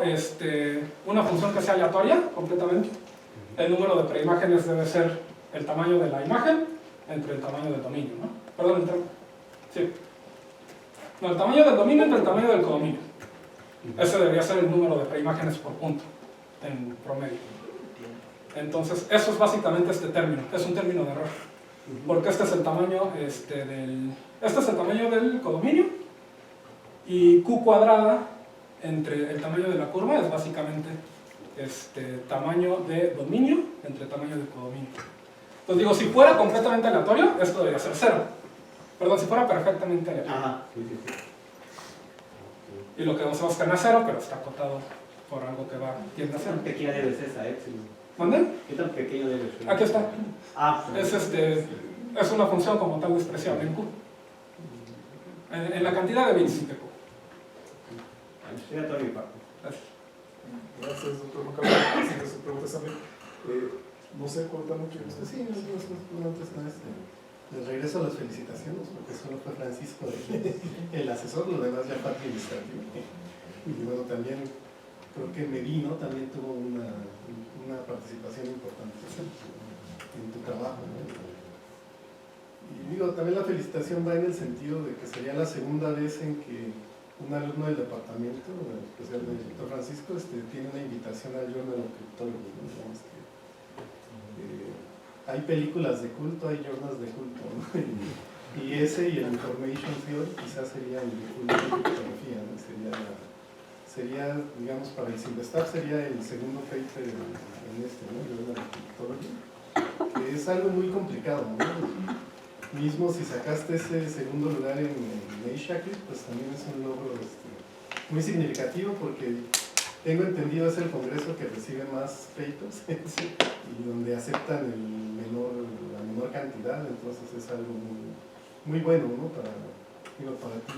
S3: una función que sea aleatoria completamente, el número de preimágenes debe ser el tamaño de la imagen entre el tamaño del dominio, ¿no? Perdón, sí. No, el tamaño del dominio entre el tamaño del codominio. Ese debería ser el número de preimágenes por punto, en promedio. Entonces, eso es básicamente este término, es un término de error. Porque este es el tamaño del codominio y Q cuadrada entre el tamaño de la curva es básicamente tamaño de dominio entre tamaño de codominio. Entonces digo, si fuera completamente aleatorio, esto debería ser 0. Perdón, si fuera perfectamente aleatorio.
S5: Ajá, sí, sí, sí.
S3: Y lo que vamos a buscar es 0, pero está acotado por algo que tiende a
S5: ¿Qué
S3: 0.
S5: tan pequeña debe ser esa epsilon?
S3: ¿Mande?
S5: ¿Qué tan pequeño debe ser?
S3: Aquí está.
S5: Ah,
S3: Es una función como tal despreciable en Q. En la cantidad de bits de Q.
S5: sería toda mi parte.
S3: Gracias.
S1: Gracias, doctor Juan Carlos. Sigue sus preguntas también. No sé cuánta mucho.
S7: Sí, les regreso las felicitaciones porque solo fue Francisco el asesor, lo demás ya fue administrativo. Y bueno, también creo que Medino también tuvo una participación importante en tu trabajo, ¿no? Y digo, también la felicitación va en el sentido de que sería la segunda vez en que un alumno del departamento, en especial del doctor Francisco, tiene una invitación al Journal of Cryptology, ¿no? Digamos que, hay películas de culto, hay journals de culto, ¿no? Y ese y el Information Theory quizás sería el de culto de criptografía, ¿no? Sería, digamos, para el Simvestab sería el segundo paper en ¿no? Journal of Cryptology, que es algo muy complicado, ¿no? Mismo si sacaste ese segundo lugar en Shacklet, pues también es un logro muy significativo porque tengo entendido es el congreso que recibe más papers y donde aceptan la menor cantidad, entonces es algo muy bueno, ¿no? Para ti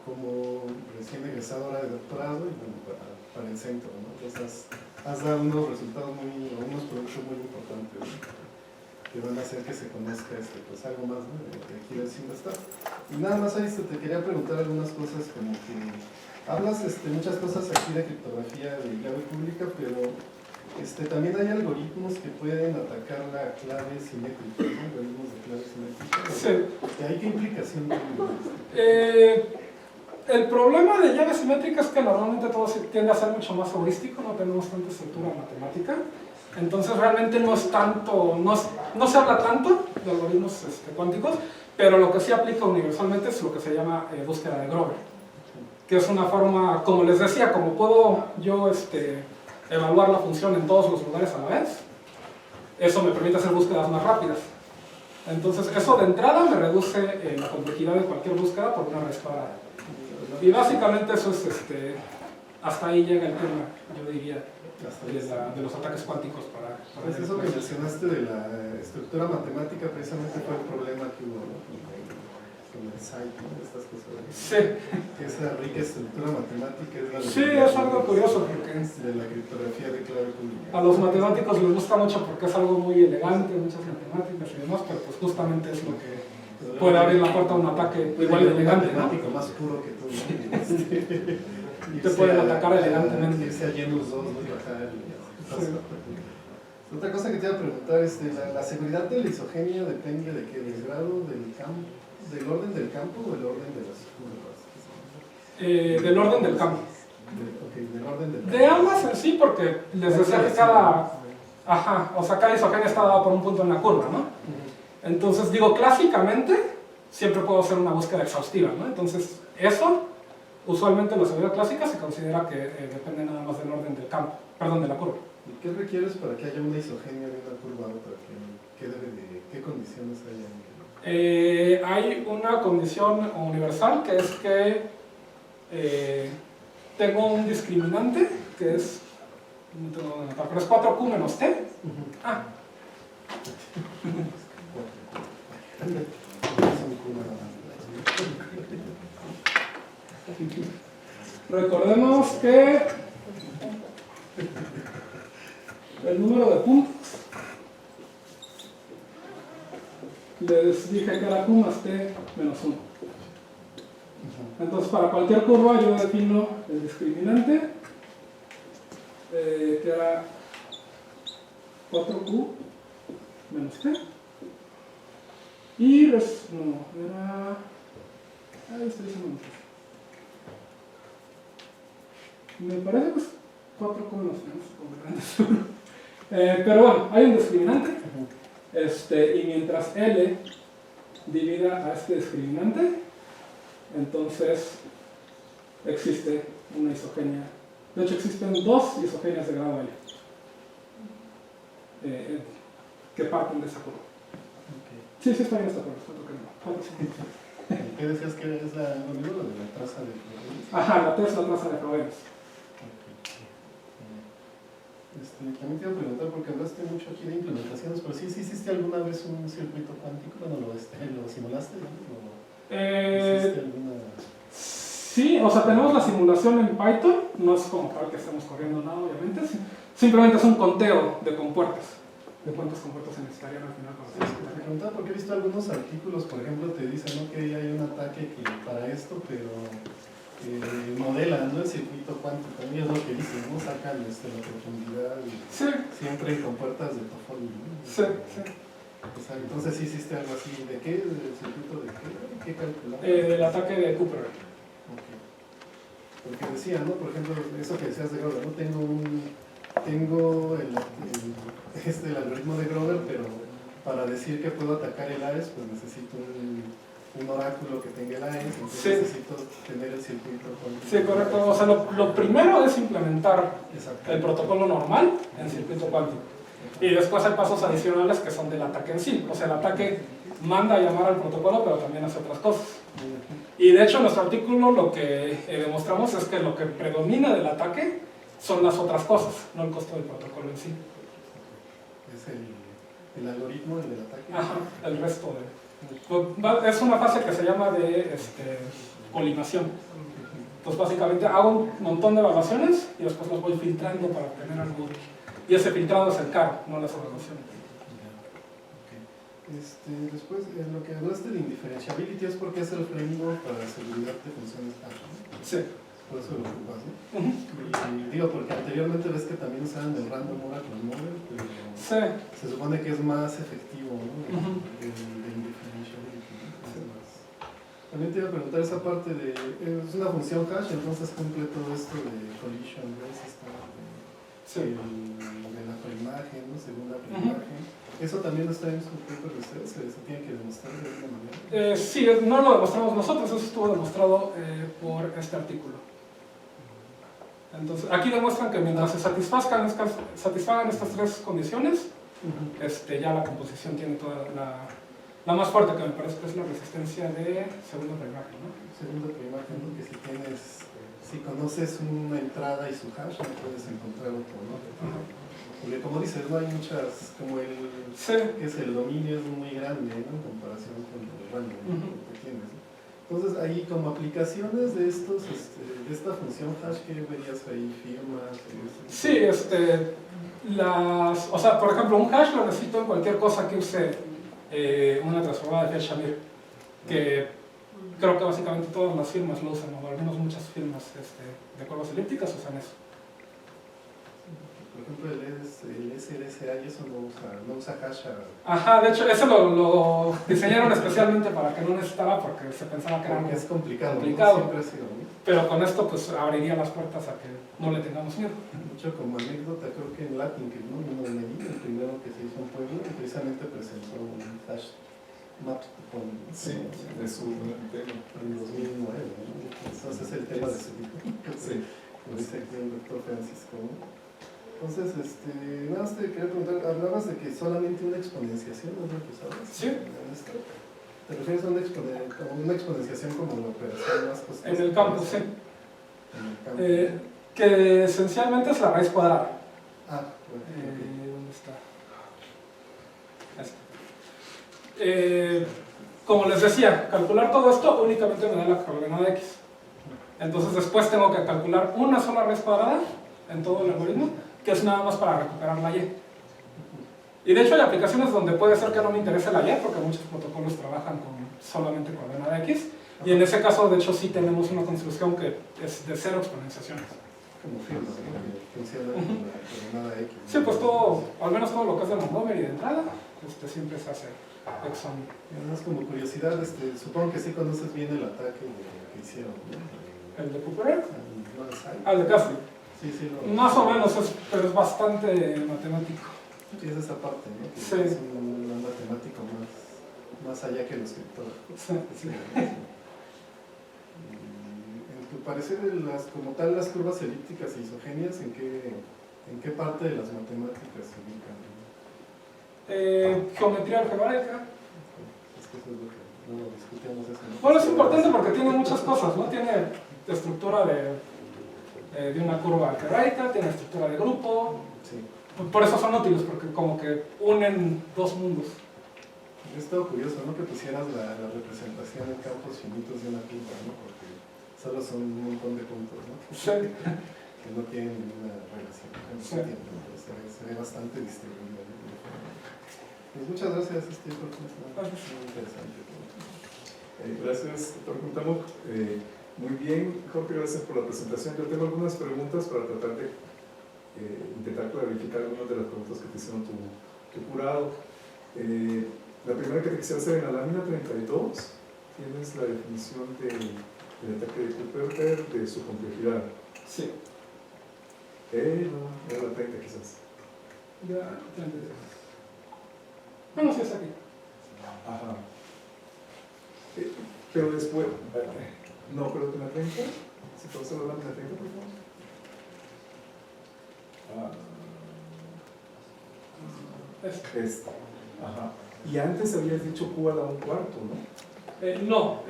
S7: como recién egresadora de doctorado y bueno, para el centro, ¿no? Entonces has dado unos resultados unos productos muy importantes, ¿no? Que van a hacer que se conozca pues algo más, ¿no? De aquí del Simvestab. Y nada más ahí te quería preguntar algunas cosas como que hablas muchas cosas aquí de criptografía de clave pública, pero también hay algoritmos que pueden atacar la clave simétrica, ¿no? Algoritmos de clave simétrica.
S3: Sí.
S7: ¿Ahí qué implicación tiene?
S3: El problema de llaves simétricas es que normalmente todo tiende a ser mucho más heurístico, no tenemos tanta estructura matemática. Entonces realmente no es tanto, no se habla tanto de algoritmos cuánticos, pero lo que sí aplica universalmente es lo que se llama búsqueda de Grover, que es una forma, como les decía, como puedo yo evaluar la función en todos los lugares a la vez, eso me permite hacer búsquedas más rápidas. Entonces, eso de entrada me reduce la complejidad de cualquier búsqueda por una raíz cuadrada. Y básicamente eso es, hasta ahí llega el tema, yo diría, de los ataques cuánticos para
S7: Pues eso que mencionaste de la estructura matemática precisamente fue el problema que hubo, ¿no? Con el site, ¿no? Estas cosas.
S3: Sí.
S7: Que esa rica estructura matemática es la de,
S3: Sí, es algo curioso porque
S7: de la criptografía de clave pública.
S3: a los matemáticos les gusta mucho porque es algo muy elegante, muchas matemáticas y demás, pero pues justamente es lo que puede abrir la puerta a un ataque igual de elegante, ¿no?
S7: matemático más puro que tú, ¿no? Y
S3: te pueden atacar elegantemente.
S7: Irse a Genus 2, ¿no? Y bajar y así. Otra cosa que te iba a preguntar es, ¿la seguridad de la isogenia depende de qué? ¿Del grado del campo? ¿Del orden del campo o del orden de las curvas?
S3: Del orden del campo.
S7: Del orden del campo.
S3: De ambas en sí, porque les decía que cada isogenia está dada por un punto en la curva, ¿no? Entonces, digo, clásicamente, siempre puedo hacer una búsqueda exhaustiva, ¿no? Entonces, eso, usualmente en la seguridad clásica se considera que depende nada más del orden del campo, perdón, de la curva.
S7: ¿Y qué requieres para que haya una isogenia de una curva a otra? ¿Qué condiciones hay ahí?
S3: Hay una condición universal que es que tengo un discriminante que es, no tengo dónde anotar, pero es 4Q menos T. Ah. Recordemos que el número de puntos, les dije que era Q más T menos 1. Entonces, para cualquier curva yo defino el discriminante, que era 4Q menos T. Y no, era... Ahí estoy diciendo mucho. Me parece que es 4Q menos T, pero bueno, hay un discriminante. Y mientras L divida a este discriminante, entonces existe una isogenia. De hecho, existen dos isogenias de grado L que parten de esa curva. Sí, está bien esta curva,
S7: ¿Qué decías que es lo mismo de la traza de Frobenius?
S3: Ajá, la T es la traza de Frobenius.
S7: También te iba a preguntar, porque hablaste mucho aquí de implementaciones, pero sí hiciste alguna vez un circuito cuántico, bueno, lo simulaste, ¿no? ¿Hiciste alguna...?
S3: Sí, o sea, tenemos la simulación en Python, no es como para que estemos corriendo nada, obviamente, simplemente es un conteo de compuertas. ¿De cuántos compuertos se necesitarían al final?
S7: Te preguntaba porque he visto algunos artículos, por ejemplo, te dicen, ¿no?, que hay un ataque para esto, pero modelan, ¿no?, el circuito cuántico. También es lo que dicen, ¿no? Sacan la profundidad y siempre con puertas de Toffoli, ¿no?
S3: Sí.
S7: O sea, entonces sí hiciste algo así. ¿De qué? ¿Del circuito de qué? ¿Qué calculaba?
S3: El ataque de Cooper.
S7: Okay. Porque decía, ¿no?, por ejemplo, eso que decías de Grover, ¿no? Tengo el algoritmo de Grover, pero para decir que puedo atacar el AES, pues necesito un oráculo que tenga el AES, entonces necesito tener el circuito cuántico.
S3: Sí, correcto. O sea, lo primero es implementar el protocolo normal en circuito cuántico. Y después hay pasos adicionales que son del ataque en sí. O sea, el ataque manda a llamar al protocolo, pero también hace otras cosas. Y de hecho, en nuestro artículo lo que demostramos es que lo que predomina del ataque son las otras cosas, no el costo del protocolo en sí.
S7: Es el algoritmo, el del ataque.
S3: Ajá, el resto es una fase que se llama de colimación. Entonces básicamente hago un montón de evaluaciones y después los voy filtrando para obtener algo útil. Y ese filtrado es el caro, no las evaluaciones.
S7: Después, lo que hablaste de indifferentiability es porque es el framework para la seguridad de funciones hash, ¿no?
S3: Sí.
S7: Por eso lo ocupas, ¿no? Y digo, porque anteriormente ves que también usaban el random oracle model, pero se supone que es más efectivo, ¿no? El indifferentiability, ¿no? También te iba a preguntar esa parte de... es una función hash, entonces cumple todo esto de collision, ¿ves? De la preimagen, ¿no? Según la preimagen. ¿Eso también está en su paper de ustedes? ¿Se tiene que demostrar de alguna manera?
S3: Sí, no lo demostramos nosotros, eso estuvo demostrado por este artículo. Entonces, aquí demuestran que mientras se satisfagan estas tres condiciones, ya la composición tiene toda La más fuerte que me parece que es la resistencia de segundo primario, ¿no?
S7: Segundo primario, ¿no? Que si conoces una entrada y su hash, no puedes encontrar otro, ¿no?
S3: Ajá.
S7: Porque como dices, no hay muchas, como
S3: Sí.
S7: que es el dominio es muy grande, ¿no? En comparación con el rango que tienes, ¿no? Entonces ahí como aplicaciones de estos, de esta función hash, ¿qué verías ahí? Firmas.
S3: Sí, o sea, por ejemplo, un hash lo necesito en cualquier cosa que use una transformada de Fiat-Shamir, que creo que básicamente todas las firmas lo usan, o al menos muchas firmas de curvas elípticas usan eso.
S7: Por ejemplo, el SLSA y eso no usa hash.
S3: Ajá, de hecho, eso lo diseñaron especialmente para que no necesitara, porque se pensaba que era
S7: Es complicado,
S3: complicado.
S7: ¿no? Siempre ha sido, ¿no?
S3: Pero con esto pues abriría las puertas a que no le tengamos miedo.
S7: Mucho como anécdota, creo que en Latin, que no, el primero que se hizo en Puebla, precisamente presentó un hash map con
S1: Sí, de su tema.
S7: en 2009, ¿no? Entonces es el tema de su libro.
S1: Sí.
S7: Lo dice aquí el doctor Francisco, ¿no? Entonces, nada más te quería preguntar, hablabas de que solamente una exponenciación, ¿no es lo que usabas?
S3: Sí.
S7: ¿Te refieres a una exponenciación como la operación más costosa?
S3: En el campo, sí.
S7: En el campo.
S3: Que esencialmente es la raíz cuadrada.
S7: Bueno,
S3: ¿Dónde está? Como les decía, calcular todo esto únicamente me da la coordenada x. Entonces después tengo que calcular una sola raíz cuadrada en todo el algoritmo, que es nada más para recuperar la y. Y de hecho hay aplicaciones donde puede ser que no me interese la y, porque muchos protocolos trabajan con solamente coordenada x, y en ese caso de hecho sí tenemos una construcción que es de 0 exponenciaciones.
S7: como firma, que funciona con la coordenada X.
S3: Sí, pues todo, al menos todo lo que es de Montgomery de entrada, siempre se hace examen.
S7: Y además como curiosidad, supongo que sí conoces bien el ataque que hicieron, ¿no?
S3: ¿El de Cooper?
S7: Al
S3: Al de Castle.
S7: Sí, sí,
S3: Más o menos, pero es bastante matemático.
S7: Sí, es esa parte, ¿no? Que
S3: Sí.
S7: es un matemático más allá que el escritor.
S3: Sí, sí.
S7: En tu parecer, como tal, las curvas elípticas e isogéneas, ¿en qué parte de las matemáticas se ubican?
S3: Geometría algebraica.
S7: Es que eso es lo que no discutíamos eso, ¿no?
S3: Bueno, es importante porque tiene muchas cosas, ¿no? Tiene estructura de una curva algebraica, tiene estructura de grupo.
S7: Sí.
S3: Por eso son útiles, porque como que unen dos mundos.
S7: Es todo curioso, ¿no? Que pusieras la representación en campos finitos de una curva, ¿no? Porque solo son un montón de puntos, ¿no?
S3: Sí.
S7: Que no tienen ninguna relación con el
S3: Sí.
S7: tiempo, pero se ve bastante distribuido, ¿no? Pues muchas gracias, Jorge, es muy interesante.
S1: Gracias, doctor Cuauhtémoc. Muy bien, Jorge, gracias por la presentación. Yo tengo algunas preguntas para tratar de intentar clarificar algunas de las preguntas que te hicieron tu jurado. La primera que te quisiera hacer, en la lámina 32 tienes la definición del ataque de Kuiper, de su complejidad.
S3: Sí.
S1: No, era la 30 quizás.
S3: Ya, 32. Bueno, sí, es aquí.
S1: Ajá. Pero después, no, pero en la 30, si puedo hacer la lámina 30, por favor. Esta. Ajá. Y antes habías dicho Q a la 1/4, ¿no?
S3: No,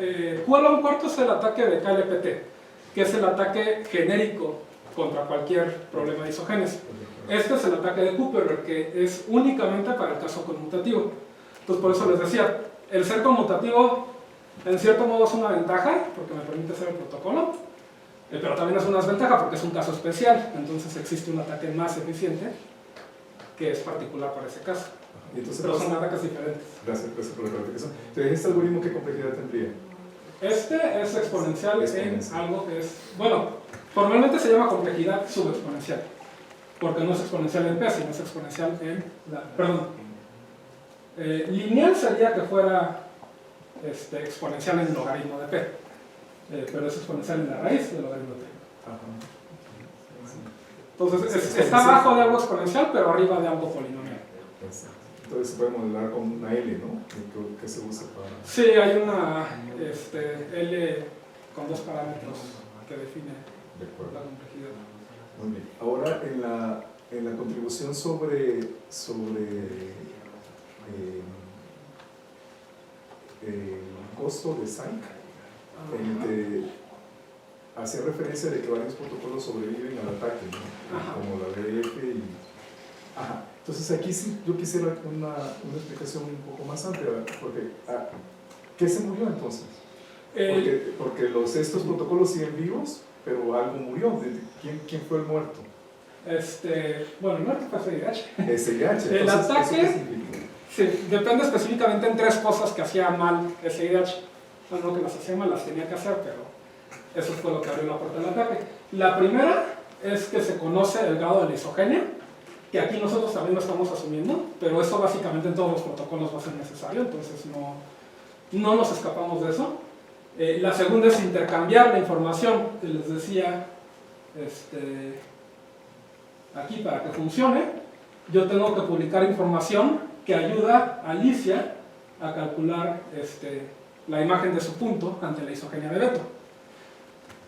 S3: Q a la 1/4 es el ataque de KLPT, que es el ataque genérico contra cualquier problema de isogénesis. Este es el ataque de Cooper, que es únicamente para el caso conmutativo. Entonces, por eso les decía, el ser conmutativo en cierto modo es una ventaja, porque me permite hacer el protocolo, pero también es una desventaja porque es un caso especial. Entonces existe un ataque más eficiente que es particular para ese caso.
S1: Y entonces,
S3: Pero son ataques diferentes.
S1: Gracias por la clarificación. Entonces, ¿este algoritmo qué complejidad tendría?
S3: Este es exponencial en algo que es, bueno, formalmente se llama complejidad subexponencial, porque no es exponencial en P, sino es exponencial en lineal sería que fuera exponencial en logaritmo de P, pero es exponencial en la raíz del logaritmo de P. Entonces está abajo de algo exponencial, pero arriba de algo polinomial.
S1: Entonces se puede modelar con una L, ¿no? Que se usa para...
S3: Sí, hay una L con dos parámetros que define la complejidad.
S1: Muy bien. Ahora en la contribución sobre costo de SAIC, en el que hacía referencia de que varios protocolos sobreviven al ataque, ¿no? Como la BDF y... Ajá. Entonces aquí sí yo quisiera una explicación un poco más amplia, porque ¿qué se murió entonces? Porque estos protocolos siguen vivos, pero algo murió. ¿Quién fue el muerto?
S3: Bueno, el muerto fue SIDH.
S1: SIDH.
S3: El ataque, sí, depende específicamente en tres cosas que hacía mal SIDH. Bueno, no que las hacía mal, las tenía que hacer, pero eso fue lo que abrió la puerta del ataque. La primera es que se conoce el grado de lisogenia, que aquí nosotros también lo estamos asumiendo, pero eso básicamente en todos los protocolos va a ser necesario, entonces no nos escapamos de eso. La segunda es intercambiar la información que les decía aquí para que funcione. Yo tengo que publicar información que ayuda a Alicia a calcular la imagen de su punto ante la isogenia de Beto.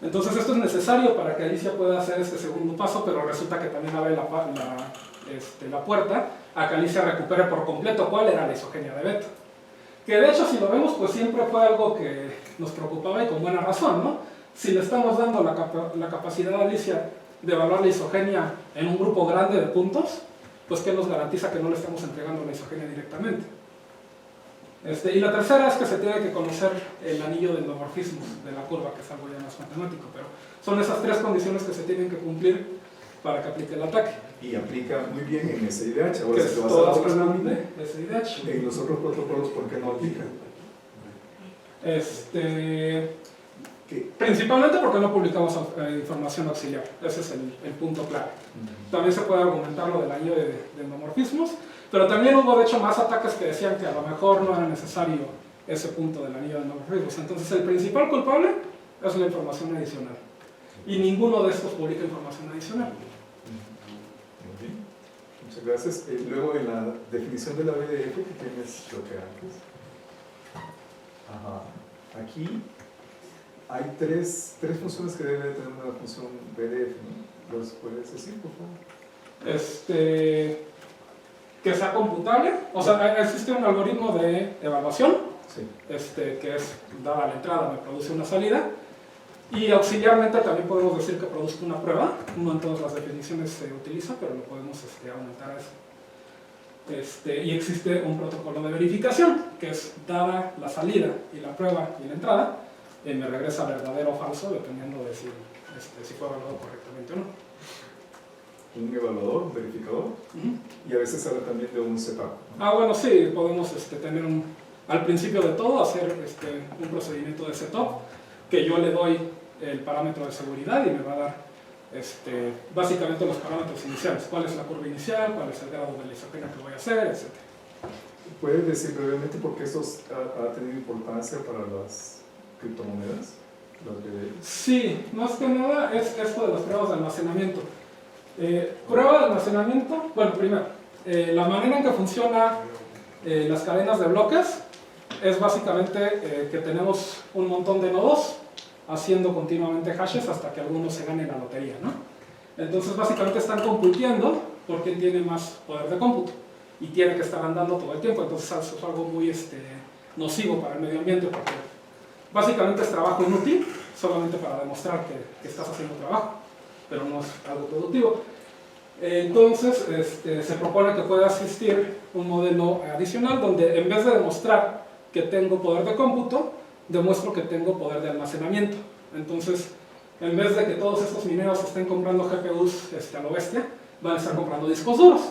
S3: Entonces esto es necesario para que Alicia pueda hacer este segundo paso, pero resulta que también abre la puerta a que Alicia recupere por completo cuál era la isogenia de Beto. Que de hecho, si lo vemos, pues siempre fue algo que nos preocupaba y con buena razón, ¿no? Si le estamos dando la capacidad a Alicia de evaluar la isogenia en un grupo grande de puntos, pues ¿qué nos garantiza que no le estamos entregando la isogenia directamente? Y la tercera es que se tiene que conocer el anillo de endomorfismo de la curva, que es algo ya más matemático, pero son esas tres condiciones que se tienen que cumplir para que aplique el ataque.
S1: Y aplica muy bien en SIDH. Ahora,
S3: Que
S1: si
S3: es
S1: te vas a
S3: toda
S1: la
S3: la
S1: otra lámina,
S3: de SIDH.
S1: en los otros protocolos, ¿por qué no aplican?
S3: Principalmente porque no publicamos información auxiliar, ese es el punto clave. También se puede argumentar lo del anillo de endomorfismos, pero también hubo de hecho más ataques que decían que a lo mejor no era necesario ese punto del anillo de endomorfismos. Entonces el principal culpable es la información adicional, y ninguno de estos publica información adicional.
S1: Muchas gracias. Luego en la definición de la BDF, que tienes lo que antes. Ajá. Aquí hay tres funciones que debe tener una función BDF, ¿no? ¿Los puedes decir, por favor?
S3: Que sea computable, o sea, existe un algoritmo de evaluación,
S1: Sí.
S3: que es, dada la entrada, me produce una salida, y auxiliarmente también podemos decir que produzca una prueba. No en todas las definiciones se utiliza, pero lo podemos aumentar a eso. Y existe un protocolo de verificación, que es dada la salida y la prueba y la entrada, me regresa verdadero o falso, dependiendo de si fue evaluado correctamente o no.
S1: Un evaluador, un verificador, y a veces habla también de un setup, ¿no?
S3: Bueno, sí, podemos tener al principio de todo, hacer un procedimiento de setup, que yo le doy el parámetro de seguridad y me va a dar básicamente los parámetros iniciales. ¿Cuál es la curva inicial? ¿Cuál es el grado de la isogenia que voy a hacer? Etcétera.
S1: ¿Puedes decir brevemente por qué esto ha tenido importancia para las criptomonedas?
S3: Sí, más que nada es esto de las pruebas de almacenamiento. Prueba de almacenamiento, bueno, primero, la manera en que funcionan las cadenas de bloques es básicamente que tenemos un montón de nodos haciendo continuamente hashes hasta que alguno se gane la lotería, ¿no? Entonces básicamente están computiendo por quién tiene más poder de cómputo y tiene que estar andando todo el tiempo. Entonces eso es algo muy nocivo para el medio ambiente, porque básicamente es trabajo inútil solamente para demostrar que estás haciendo trabajo, pero no es algo productivo. Entonces se propone que pueda existir un modelo adicional donde en vez de demostrar que tengo poder de cómputo, demuestro que tengo poder de almacenamiento. Entonces, en vez de que todos estos mineros estén comprando GPUs a lo bestia, van a estar comprando discos duros.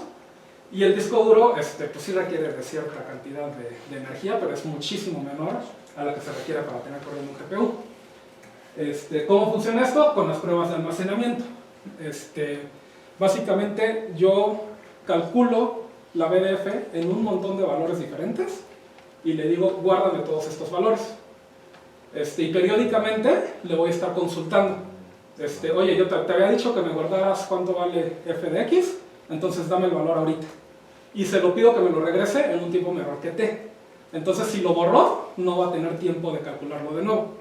S3: Y el disco duro pues sí requiere de cierta cantidad de energía, pero es muchísimo menor a la que se requiere para tener corriendo un GPU. ¿Cómo funciona esto? Con las pruebas de almacenamiento. Básicamente yo calculo la BDF en un montón de valores diferentes y le digo, guárdame todos estos valores. Y periódicamente le voy a estar consultando. Oye, yo te había dicho que me guardaras cuánto vale f de x, entonces dame el valor ahorita. Y se lo pido que me lo regrese en un tiempo menor que t. Entonces si lo borró, no va a tener tiempo de calcularlo de nuevo.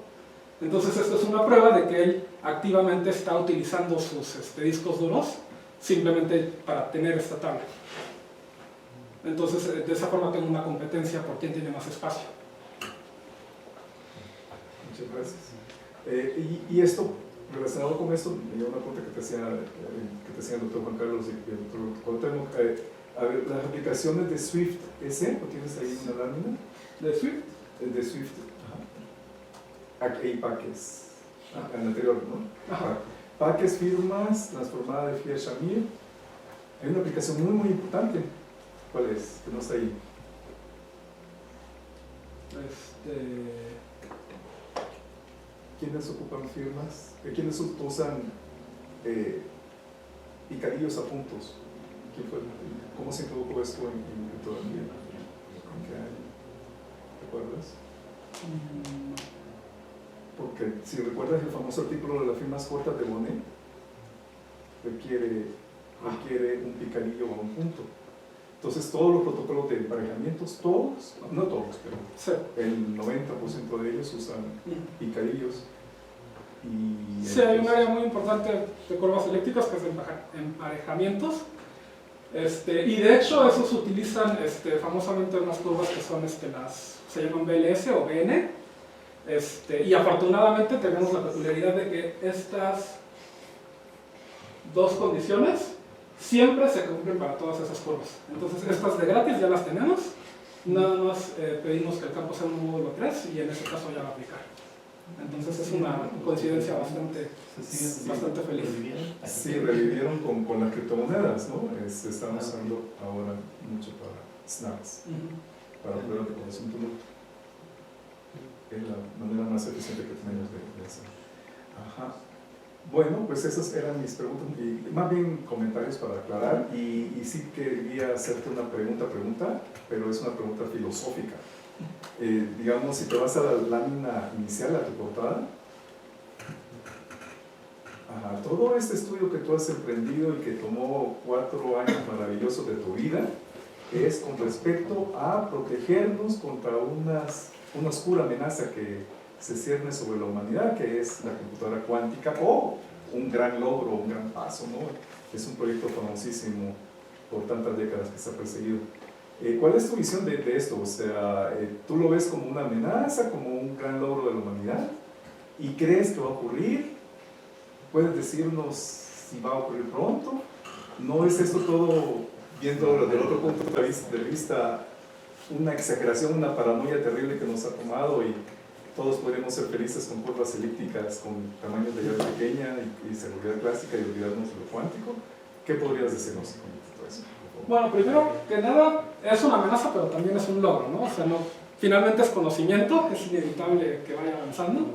S3: Entonces esto es una prueba de que él activamente está utilizando sus discos duros simplemente para tener esta tabla. Entonces de esa forma tengo una competencia por quién tiene más espacio.
S1: Muchas gracias. Y esto, relacionado con esto, me dio una pregunta que te hacía el doctor Juan Carlos y el doctor Cuauhtémoc. A ver, las aplicaciones de Swift, ¿lo tienes ahí en una lámina?
S3: ¿De Swift?
S1: De Swift, y Paques, el anterior, ¿no?
S3: Ajá.
S1: Paques, firmas, transformada de Fiat-Shamir. Hay una aplicación muy, muy importante. ¿Cuál es? Que no está ahí. ¿Quiénes ocupan firmas? ¿Quiénes usan picadillos a puntos? ¿Cómo se introdujo esto en criptografía? ¿En qué año? ¿Te acuerdas? Porque si recuerdas el famoso artículo de las firmas cortas de Bonnet, requiere un picadillo a un punto. Entonces todos los protocolos de emparejamientos, todos, no todos, pero
S3: Sí.
S1: el 90% de ellos usan picadillos. Y
S3: Sí, hay un área muy importante de curvas elípticas que es de emparejamientos. Y de hecho esos utilizan famosamente unas curvas que son se llaman BLS o BN. Y afortunadamente tenemos la peculiaridad de que estas dos condiciones siempre se cumplen para todas esas curvas. Entonces estas de gratis ya las tenemos, nada más pedimos que el campo sea un módulo 3 y en ese caso ya va a aplicar. Entonces es una coincidencia bastante feliz.
S1: Sí, revivieron con las criptomonedas, ¿no? Se están usando ahora mucho para snaps, para pruebas de conocimiento. Es la manera más eficiente que tenemos de hacer. Ajá. Bueno, pues esas eran mis preguntas, y más bien comentarios para aclarar, y sí quería hacerte una pregunta, pero es una pregunta filosófica. Digamos, si te vas a la lámina inicial, a tu portada, todo este estudio que tú has emprendido y que tomó 4 años maravillosos de tu vida, es con respecto a protegernos contra una oscura amenaza que se cierne sobre la humanidad, que es la computadora cuántica, o un gran logro, un gran paso, ¿no? Es un proyecto famosísimo por tantas décadas que se ha perseguido. ¿Cuál es tu visión de esto? O sea, ¿tú lo ves como una amenaza, como un gran logro de la humanidad? ¿Y crees que va a ocurrir? ¿Puedes decirnos si va a ocurrir pronto? ¿No es esto todo, viendo desde otro punto de vista, una exageración, una paranoia terrible que nos ha tomado y todos podríamos ser felices con curvas elípticas, con tamaños de llave pequeña y seguridad clásica y olvidarnos de lo cuántico? ¿Qué podrías decirnos con todo eso?
S3: Bueno, primero que nada, es una amenaza, pero también es un logro, ¿no? O sea, finalmente es conocimiento, es inevitable que vaya avanzando.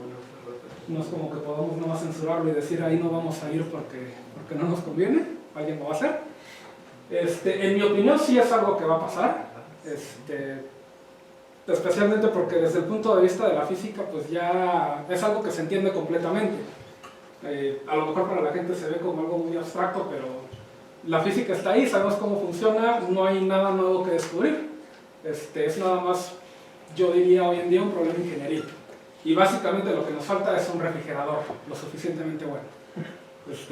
S3: No es como que podamos nomás censurarlo y decir ahí no vamos a ir porque no nos conviene, alguien lo va a hacer. En mi opinión sí es algo que va a pasar, especialmente porque desde el punto de vista de la física pues ya es algo que se entiende completamente. A lo mejor para la gente se ve como algo muy abstracto, pero la física está ahí, sabemos cómo funciona, no hay nada nuevo que descubrir. Es nada más, yo diría hoy en día, un problema ingenieril. Y básicamente lo que nos falta es un refrigerador lo suficientemente bueno.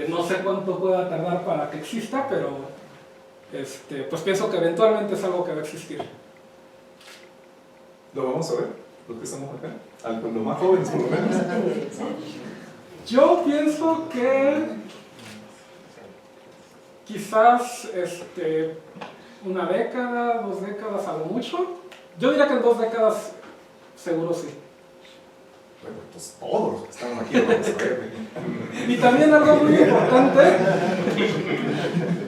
S3: No sé cuánto pueda tardar para que exista, pero pues pienso que eventualmente es algo que va a existir.
S1: ¿Lo vamos a ver? ¿Los que estamos acá? Los más jóvenes, por lo menos.
S3: Yo pienso que quizás una década, 2 décadas, a lo mucho. Yo diría que en 2 décadas seguro sí.
S1: Bueno, pues todos los que están aquí lo vamos a ver.
S3: Y también algo muy importante,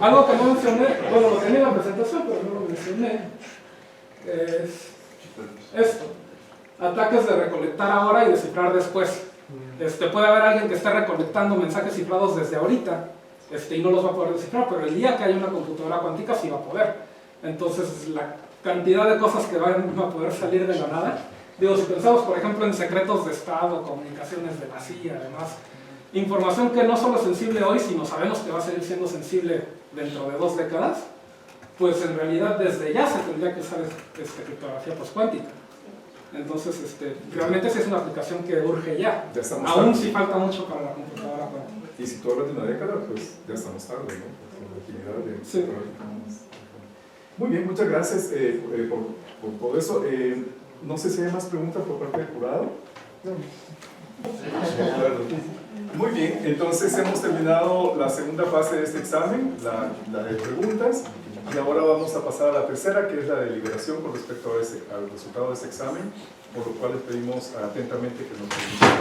S3: algo que no mencioné, bueno, lo tenía en la presentación, pero no lo mencioné, es esto: ataques de recolectar ahora y descifrar después. Puede haber alguien que esté recolectando mensajes cifrados desde ahorita y no los va a poder descifrar, pero el día que haya una computadora cuántica sí va a poder. Entonces la cantidad de cosas que van a poder salir de la nada, digo, si pensamos por ejemplo en secretos de Estado, comunicaciones de la CIA, además, información que no solo es sensible hoy, sino sabemos que va a seguir siendo sensible dentro de 2 décadas, pues en realidad desde ya se tendría que usar criptografía postcuántica. Entonces, realmente sí es una aplicación que urge ya. Aún sí falta mucho para la computadora cuántica.
S1: Y si tú hablas de una década, pues ya estamos tarde, ¿no? Por la utilidad de...
S3: Sí.
S1: Muy bien, muchas gracias por todo eso. No sé si hay más preguntas por parte del jurado. Muy bien, entonces hemos terminado la segunda fase de este examen, la de preguntas, y ahora vamos a pasar a la tercera, que es la deliberación con respecto a al resultado de ese examen, por lo cual les pedimos atentamente que nos permitan.